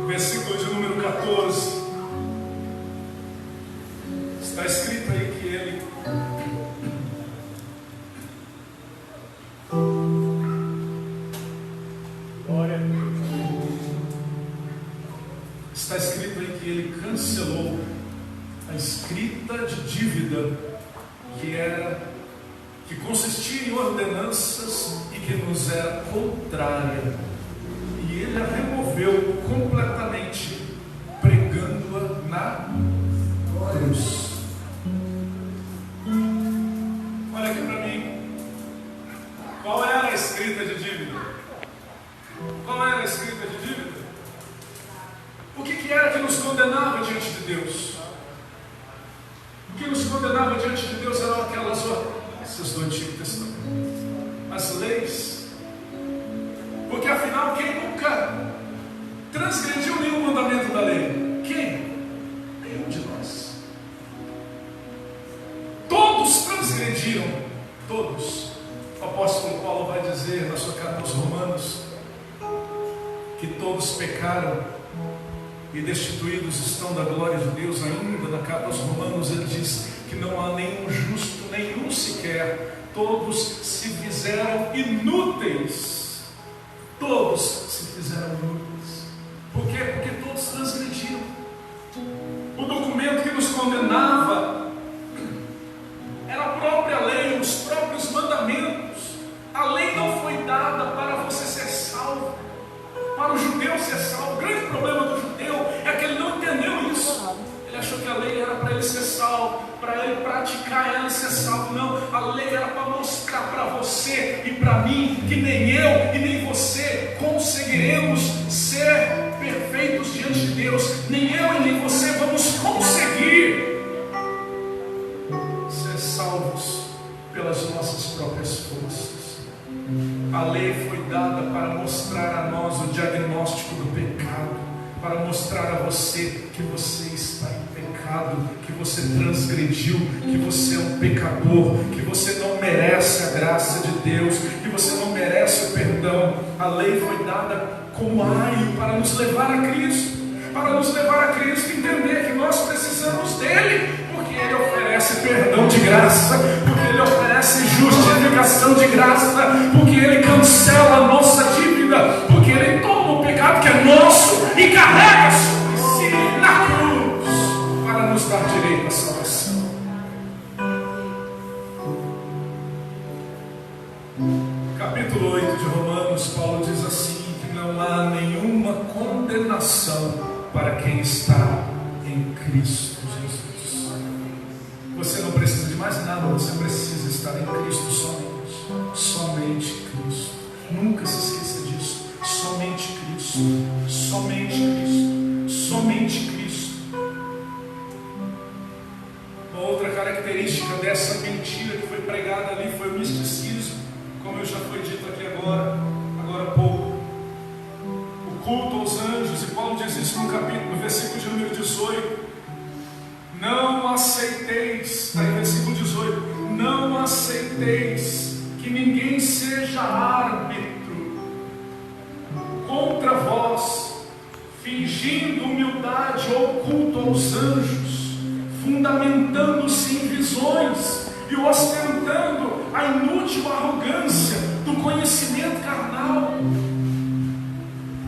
Versículo de número 14. Está escrito aí que ele está escrito aí que ele cancelou a escrita de dívida que consistia em ordenanças e que nos era contrária, e ele a removeu completamente, pregando-a na cruz. Olha aqui para mim. Qual era a escrita de dívida? Qual era a escrita de dívida? O que era que nos condenava diante de Deus? O que nos condenava diante de Deus eram aquelas ordens do Antigo Testamento, as leis. Porque afinal, quem nunca transgrediu nenhum mandamento da lei? Quem? Nenhum de nós. Todos transgrediram, todos. O apóstolo Paulo vai dizer na sua carta aos Romanos que todos pecaram e destituídos estão da glória de Deus. Ainda na carta aos Romanos ele diz que não há nenhum justo, nenhum sequer. Todos se fizeram inúteis. Todos se fizeram inúteis. Por quê? Porque todos transgrediram. O documento que nos condenava você e para mim que nem eu e nem você conseguiremos ser perfeitos diante de Deus. Nem eu e nem você vamos conseguir ser salvos pelas nossas próprias forças. A lei foi dada para mostrar a nós o diagnóstico do pecado, para mostrar a você que você está em pecado, que você transgrediu, que você é um pecador, que você não merece a graça de Deus, que você não merece o perdão. A lei foi dada como aio para nos levar a Cristo, entender que nós precisamos dele, porque ele oferece perdão de graça, porque ele oferece justificação de graça, porque ele cancela a nossa dívida, porque ele toma o pecado que é nosso e carrega sobre si na cruz para nos dar direito à salvação. Capítulo 8 de Romanos, Paulo diz assim, que não há nenhuma condenação para quem está em Cristo Jesus. Você não precisa de mais nada, você precisa estar em Cristo somente. Somente Cristo. Nunca se esqueça disso. Somente Cristo. Somente Cristo. Somente Cristo. Uma outra característica dessa mentira que foi pregada ali foi o misticismo, como já foi dito aqui agora há pouco. O culto aos anjos, e Paulo diz isso no versículo de número 18. Não aceiteis, está em versículo 18, não aceiteis que ninguém seja árbitro contra vós, fingindo humildade ou culto aos anjos, fundamentando-se em visões e ostentando a inútil arrogância do conhecimento carnal.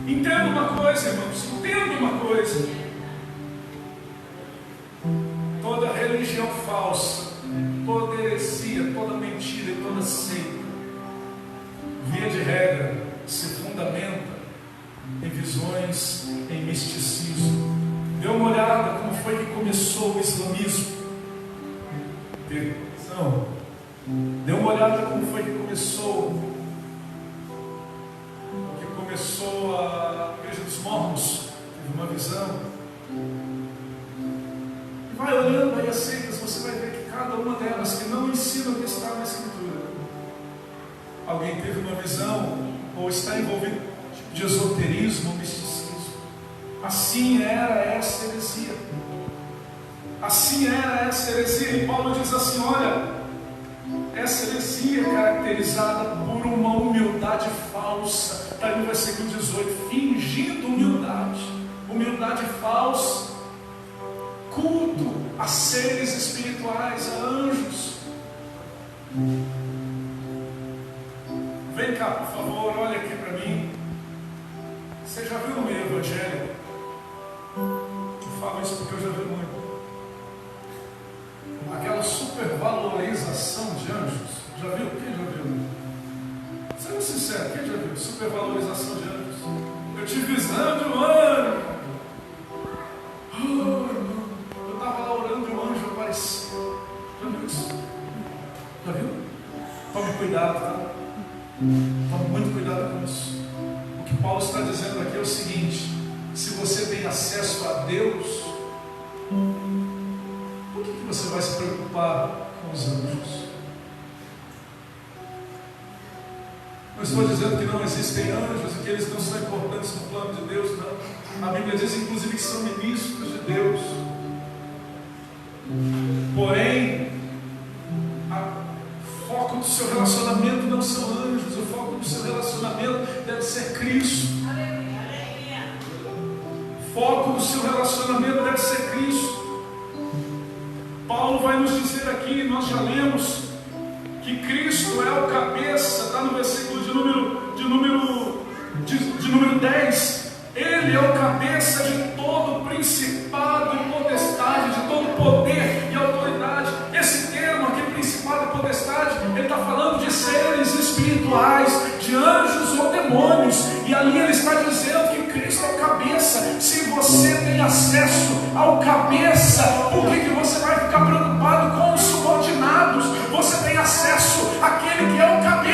Entenda uma coisa, irmãos, entenda uma coisa. Toda religião falsa, toda heresia, toda mentira e toda seita, via de regra, se fundamenta em visões, em misticismo. Dê uma olhada como foi que começou o islamismo. Não. Dê uma olhada como foi que começou a Igreja dos Mormons. Teve uma visão. Vai olhando aí as seitas, você vai ver que cada uma delas que não ensina o que está na Escritura, alguém teve uma visão ou está envolvido de esoterismo ou misticismo. Assim era essa heresia. Assim era essa heresia. E Paulo diz assim, olha, essa heresia é caracterizada por uma humildade falsa. Está aí no versículo 18, fingindo humildade falsa, culto a seres espirituais, a anjos. Vem cá, por favor, olha aqui para mim. Você já viu no meio evangélico? Eu falo isso porque eu já vi muito. Aquela supervalorização de anjos. Já viu? Quem já viu? Sendo sincero, quem já viu? Supervalorização de anjos. Eu tive visão de um anjo. Eu estava lá orando e um anjo apareceu. Já viu isso? Já viu? Tome cuidado, tá? Tome muito cuidado com isso. O que Paulo está dizendo aqui é o seguinte: se você tem acesso a Deus, por que você vai se preocupar com os anjos? Não estou dizendo que não existem anjos e que eles não são importantes no plano de Deus, não. A Bíblia diz inclusive que são ministros de Deus. Porém, o foco do seu relacionamento não são anjos, o foco do seu relacionamento deve ser Cristo. O foco do seu relacionamento deve ser Cristo. Paulo vai nos dizer aqui, nós já lemos, que Cristo é o cabeça, está no versículo de número 10. Ele é o cabeça de todo principado e potestade, de todo poder e autoridade. Esse termo aqui, principado e potestade, ele está falando de seres espirituais, de anjos ou demônios. E ali ele está dizendo que Cristo é o cabeça. Se você tem acesso ao cabeça, por que você vai ficar preocupado com os subordinados? Você tem acesso àquele que é o cabeça.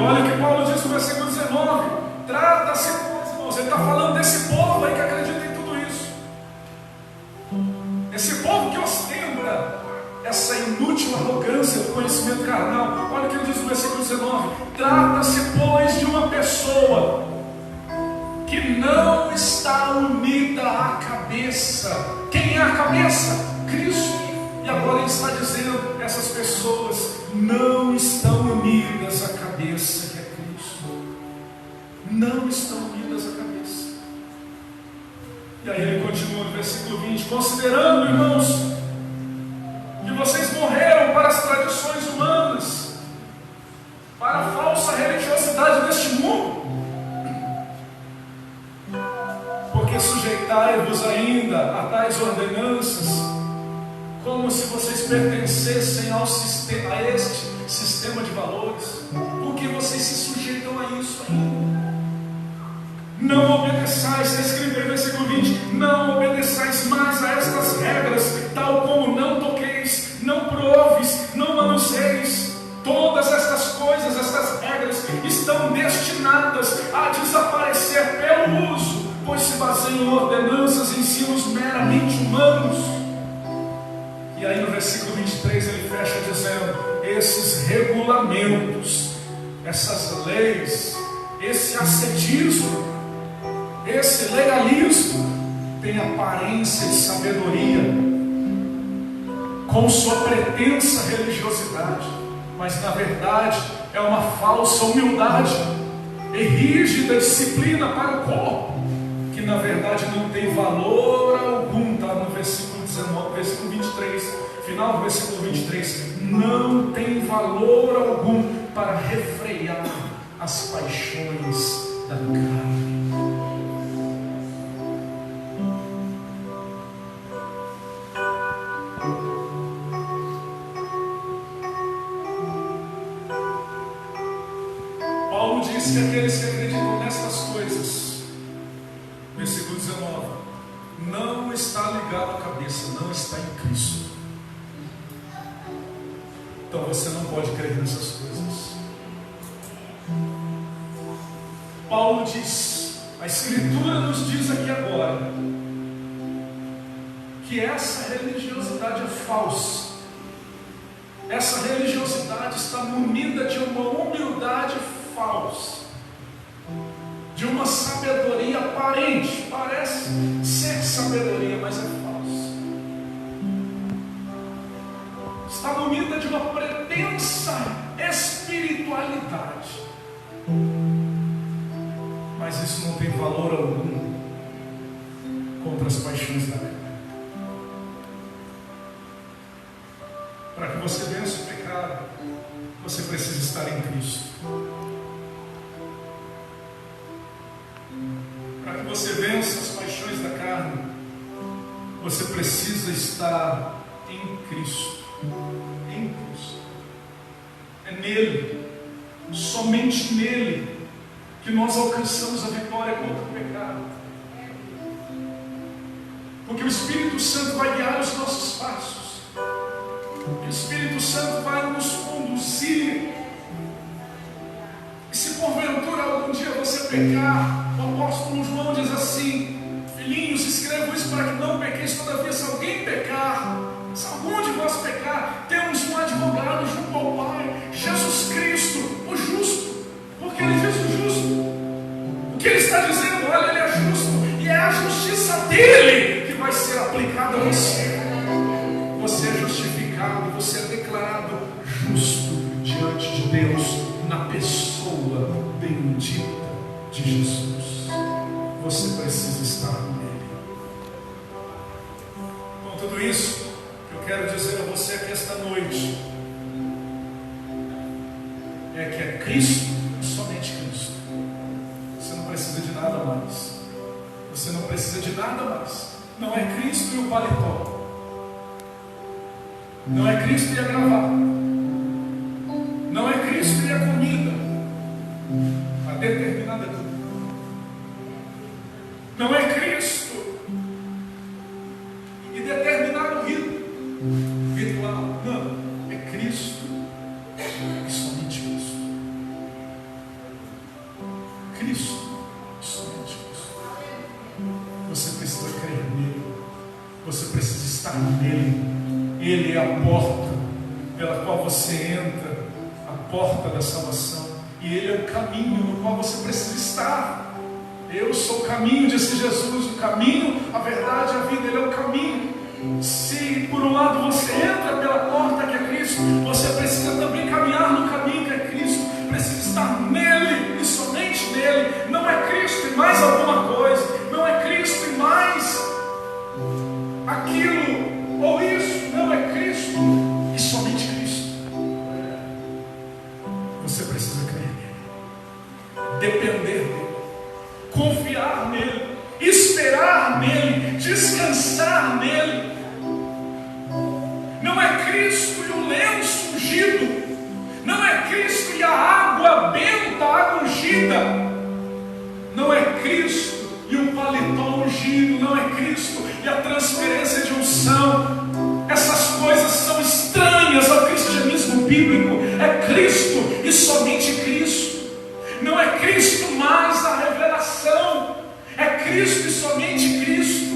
olha o que Paulo diz no versículo 19. Trata-se, irmãos, ele está falando desse povo aí que acredita em tudo isso. Esse povo que ostenta essa inútil arrogância do conhecimento carnal. Olha o que ele diz no versículo 19. Trata-se, pois, de uma pessoa que não está unida à cabeça. Quem é a cabeça? Cristo. E agora ele está dizendo, essas pessoas não estão unidas à cabeça, que é Cristo. Não estão unidas à cabeça. E aí ele continua no versículo 20, considerando, irmãos, que vocês morreram para as tradições humanas, para a falsa religiosidade deste mundo, porque sujeitai-vos ainda a tais ordenanças, como se vocês pertencessem a este sistema de valores. Por que vocês se sujeitam a isso ainda? Não obedeçais, está escrito no versículo 20, não obedeçais mais a estas regras, tal como não toqueis, não proves, não manuseis. Todas estas coisas, estas regras, estão destinadas a desaparecer pelo uso, pois se baseiam em ordenanças e ensinos meramente humanos. E aí no versículo 23 ele fecha dizendo, esses regulamentos, essas leis, esse ascetismo, esse legalismo tem aparência de sabedoria, com sua pretensa religiosidade, mas na verdade é uma falsa humildade e rígida disciplina para o corpo, que na verdade não tem valor algum. Está no versículo 19, versículo 23, final do versículo 23, não tem valor algum para refrear as paixões da carne. Paulo diz que aqueles que acreditam nestas coisas, versículo 19, não está ligado à cabeça, não está em Cristo. Então você não pode crer nessas coisas. Paulo diz, a Escritura nos diz aqui agora, que essa religiosidade é falsa. Essa religiosidade está munida de uma humildade falsa, de uma sabedoria aparente, parece ser sabedoria, mas é falsa. Está munida de uma pretensa espiritualidade, mas isso não tem valor algum contra as paixões da carne. Para que você vença o pecado, você precisa estar em Cristo. Para que você vença as paixões da carne, você precisa estar em Cristo. Em Cristo. É nele, somente nele, que nós alcançamos a vitória contra o pecado. Porque o Espírito Santo vai guiar os nossos passos. O Espírito Santo vai nos conduzir. E se porventura algum dia você pecar, o apóstolo João diz assim: filhinhos, escrevo isso para que não pequeis. Todavia, se alguém pecar, se algum de vós pecar, temos um advogado junto ao Pai, Jesus Cristo, o justo. Porque ele diz o justo. O que ele está dizendo? Olha, ele é justo, e é a justiça dele que vai ser aplicada a você. Você é justificado, você é declarado justo diante de Deus na pessoa bendita de Jesus. Você precisa estar nele. Com tudo isso, eu quero dizer a você que esta noite é que é Cristo, somente Cristo. Você não precisa de nada mais. Você não precisa de nada mais. Não é Cristo e o paletó. Não é Cristo e a gravata. Não é Cristo e a comida, a determinada comida. Não é Cristo e determinado ritual. Não, é Cristo e somente Cristo. Cristo, somente Cristo. Você precisa crer nele. Você precisa estar nele. Ele é a porta pela qual você entra, a porta da salvação. E ele é o caminho no qual você precisa estar. Eu sou o caminho, disse Jesus. O caminho, a verdade, a vida. Ele é o caminho. Se por um lado você entra pela porta que é Cristo, você precisa também caminhar no caminho que é Cristo. Precisa estar nele e somente nele. Não é Cristo e mais alguma coisa. Não é Cristo e mais aquilo ou isso. Não é Cristo e somente Cristo. Você precisa crer nele, depender dele, confiar nele, esperar nele, descansar nele. Não é Cristo e o lenço ungido. Não é Cristo e a água benta, a água ungida. Não é Cristo e o paletó ungido. Não é Cristo e a transferência de unção. Essas coisas são estranhas ao cristianismo bíblico. É Cristo e somente Cristo. Não é Cristo mais a revelação. É Cristo e somente Cristo.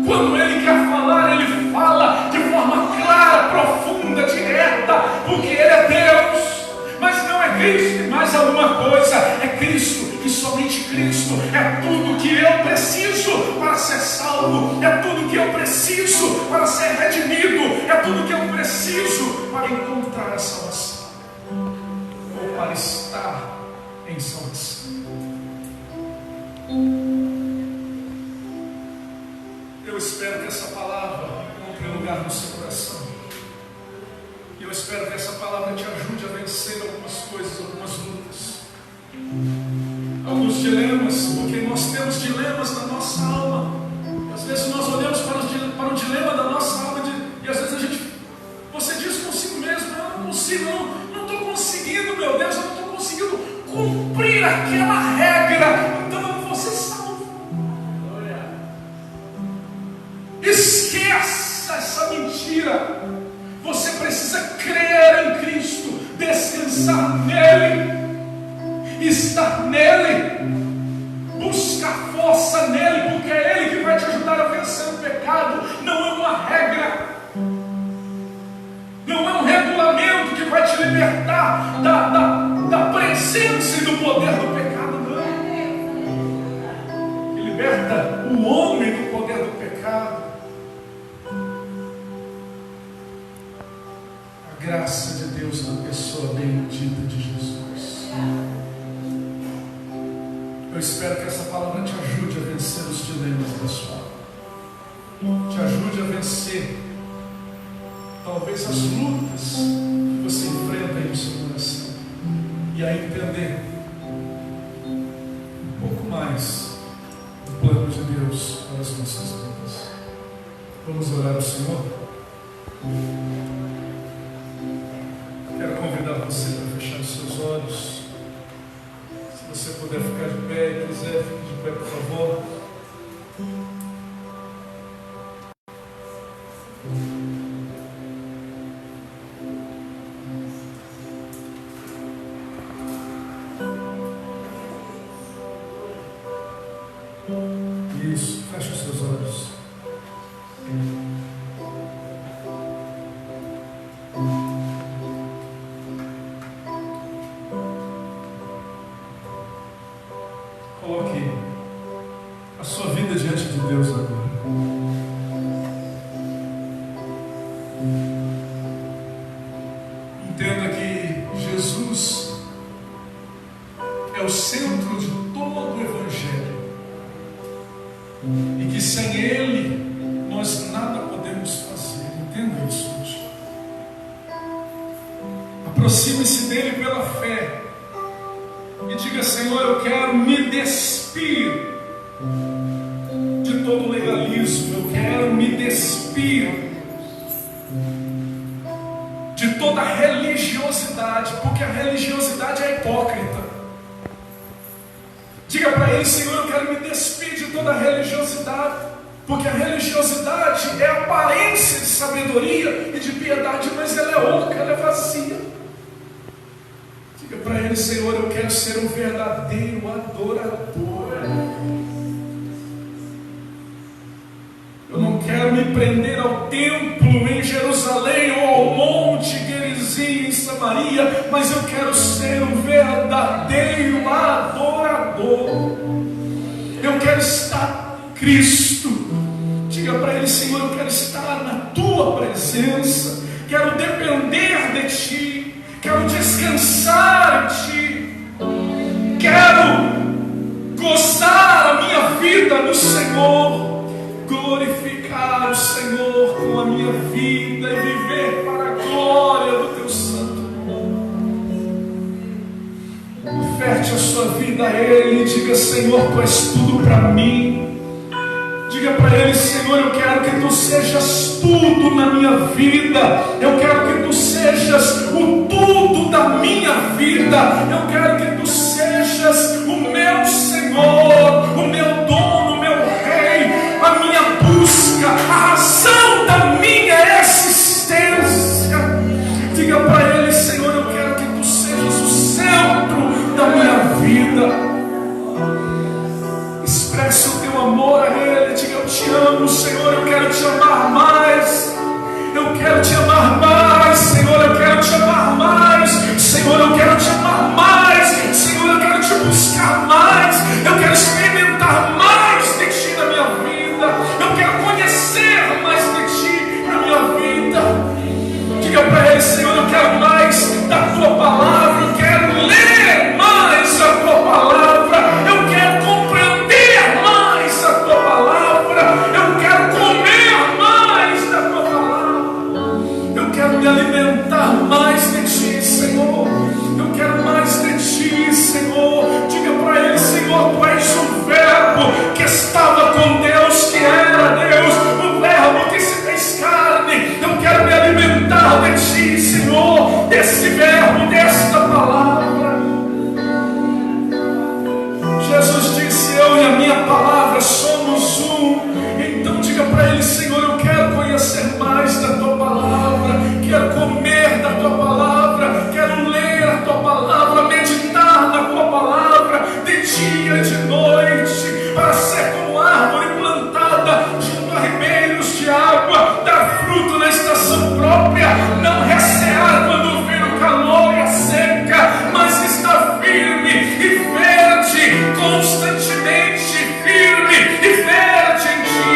Quando Ele quer falar, Ele fala de forma clara, profunda, direta, porque Ele é Deus. Mas não é Cristo e mais alguma coisa. É Cristo e somente Cristo. É tudo que eu preciso para ser salvo. É tudo que eu preciso para ser redimido. É tudo que eu preciso para encontrar a salvação, ou para estar em salvação. Eu espero que essa palavra encontre lugar no seu coração. E eu espero que essa palavra te ajude a vencer algumas coisas, algumas lutas, alguns dilemas, porque nós temos dilemas na nossa alma. Às vezes nós olhamos para o dilema da nossa alma e às vezes você diz consigo mesmo: eu não consigo, não estou conseguindo, meu Deus, eu não estou conseguindo cumprir aquela regra, então eu não vou ser salvo. Esqueça essa mentira. Você precisa crer em Cristo, descansar nele, estar nele, buscar força nele, porque é ele que vai te ajudar a vencer o pecado. Não é uma regra, não é um regulamento que vai te libertar da presença e do poder do pecado, não. Que liberta o homem do poder do pecado. Graça de Deus na pessoa bendita de Jesus. Eu espero que essa palavra te ajude a vencer os dilemas da sua alma. Te ajude a vencer talvez as lutas que você enfrenta aí no seu coração. E a entender um pouco mais do plano de Deus para as nossas vidas. Vamos orar ao Senhor? Quero convidar você para fechar os seus olhos. Se você puder ficar de pé e quiser, fique de pé, por favor. Isso, feche os seus olhos. Coloque a sua vida diante de Deus agora. Entenda que Jesus é o centro de todo o Evangelho e que sem Ele nós nada podemos fazer. Entenda isso hoje. Aproxime-se dele pela fé e diga: Senhor, eu quero me despir de todo legalismo, eu quero me despir de toda religiosidade, porque a religiosidade é hipócrita. Diga para ele: Senhor, eu quero me despir de toda religiosidade, porque a religiosidade é a aparência de sabedoria e de piedade, mas ela é oca, ela é vazia. Diga para Ele: Senhor, eu quero ser um verdadeiro adorador. Eu não quero me prender ao templo em Jerusalém ou ao monte Gerizim em Samaria, mas eu quero ser um verdadeiro adorador. Eu quero estar com Cristo. Diga para Ele: Senhor, eu quero estar na Tua presença, quero depender de Ti, quero descansar em Ti, quero gozar a minha vida no Senhor, glorificar o Senhor com a minha vida e viver para a glória do Teu santo nome. Oferte a sua vida a Ele e diga: Senhor, Tu és tudo para mim. Diga para Ele: Senhor, eu quero que Tu sejas tudo na minha vida. Eu quero que Tu sejas o tudo da minha vida. Eu quero que Tu sejas o meu Senhor, o meu dono, o meu Rei, a minha busca, a razão da minha existência. Diga para Ele: Senhor, eu quero que Tu sejas o centro da minha vida. Expresse o teu amor a Ele. Diga: eu te amo, Senhor, eu quero te amar mais. Eu quero te amar mais, Senhor, eu quero te amar mais. Senhor, eu quero te amar mais. Senhor, eu quero te buscar mais. Eu quero experimentar mais de Ti na minha vida. Eu quero conhecer mais de Ti na minha vida. Diga para Ele: Senhor, eu quero mais da Tua palavra. Eu quero ler mais a Tua palavra. Eu quero compreender mais a Tua palavra. Eu quero comer mais da Tua palavra. Eu quero me alimentar mais de Ti, Senhor. Eu quero mais de Ti, Senhor. Diga para Ele: Senhor, Tu és o Verbo que estava com Deus, que era Deus, o Verbo que se fez carne. Eu quero me alimentar de Ti, Senhor, desse Verbo, desta palavra. Jesus disse: eu e a minha palavra somos um. Então diga para Ele: Senhor, eu quero conhecer mais da Tua palavra, quero comer da Tua palavra, quero ler a Tua palavra, meditar na Tua palavra de dia e de noite, para ser como árvore plantada junto a ribeiros de água, dar fruto na estação própria, não recear quando vir o calor e a seca, mas estar firme e verde, constantemente firme e verde em Ti,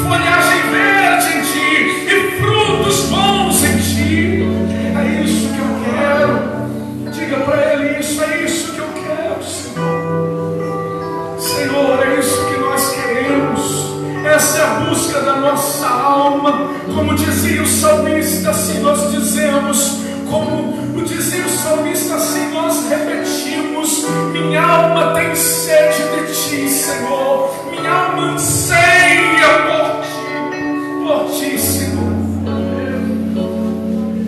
folhagem verde em Ti e frutos bons em Ti. É isso que eu quero. Diga para Ele isso: é isso que eu quero, Senhor. Senhor, é isso que nós queremos. Essa é a busca da nossa alma. Como dizia o salmista, assim nós dizemos. Como dizia o salmista, assim nós repetimos: minha alma tem sede de Ti, Senhor. Minha alma anseia por Ti, Senhor.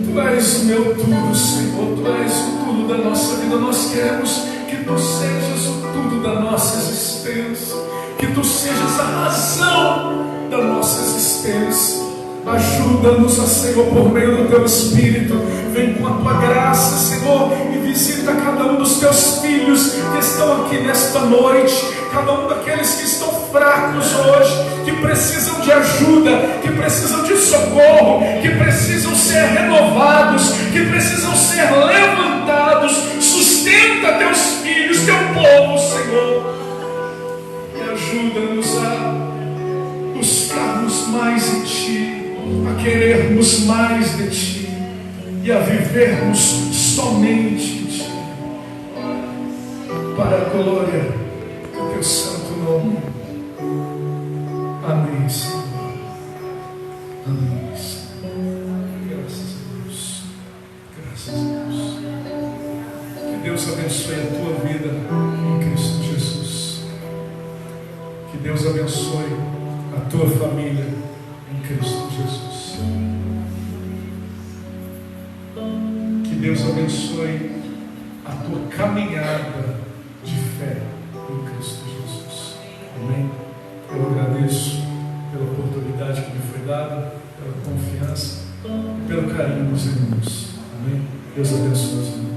Tu és o meu tudo, Senhor. Tu és o tudo da nossa vida. Nós queremos que Tu sejas o tudo da nossa existência, que Tu sejas a razão da nossa existência. Ajuda-nos, Senhor, por meio do Teu Espírito. Vem com a Tua graça, Senhor, e visita cada um dos Teus filhos que estão aqui nesta noite, cada um daqueles que estão fracos hoje, que precisam de ajuda, que precisam de socorro, que precisam ser renovados, que precisam ser levantados. Sustenta Teus filhos, Teu povo, Senhor, e ajuda-nos a buscarmos mais em Ti, a querermos mais de Ti e a vivermos somente em Ti, para a glória do Teu santo nome. Amém, Senhor. Amém, Senhor. Graças a Deus. Graças a Deus. Que Deus abençoe a tua vida em Cristo Jesus. Que Deus abençoe a tua família em Cristo Jesus. Que Deus abençoe a tua caminhada de fé em Cristo Jesus. Amém. Eu agradeço pela oportunidade que me foi dada, pela confiança e pelo carinho dos irmãos. Amém. Deus abençoe os irmãos.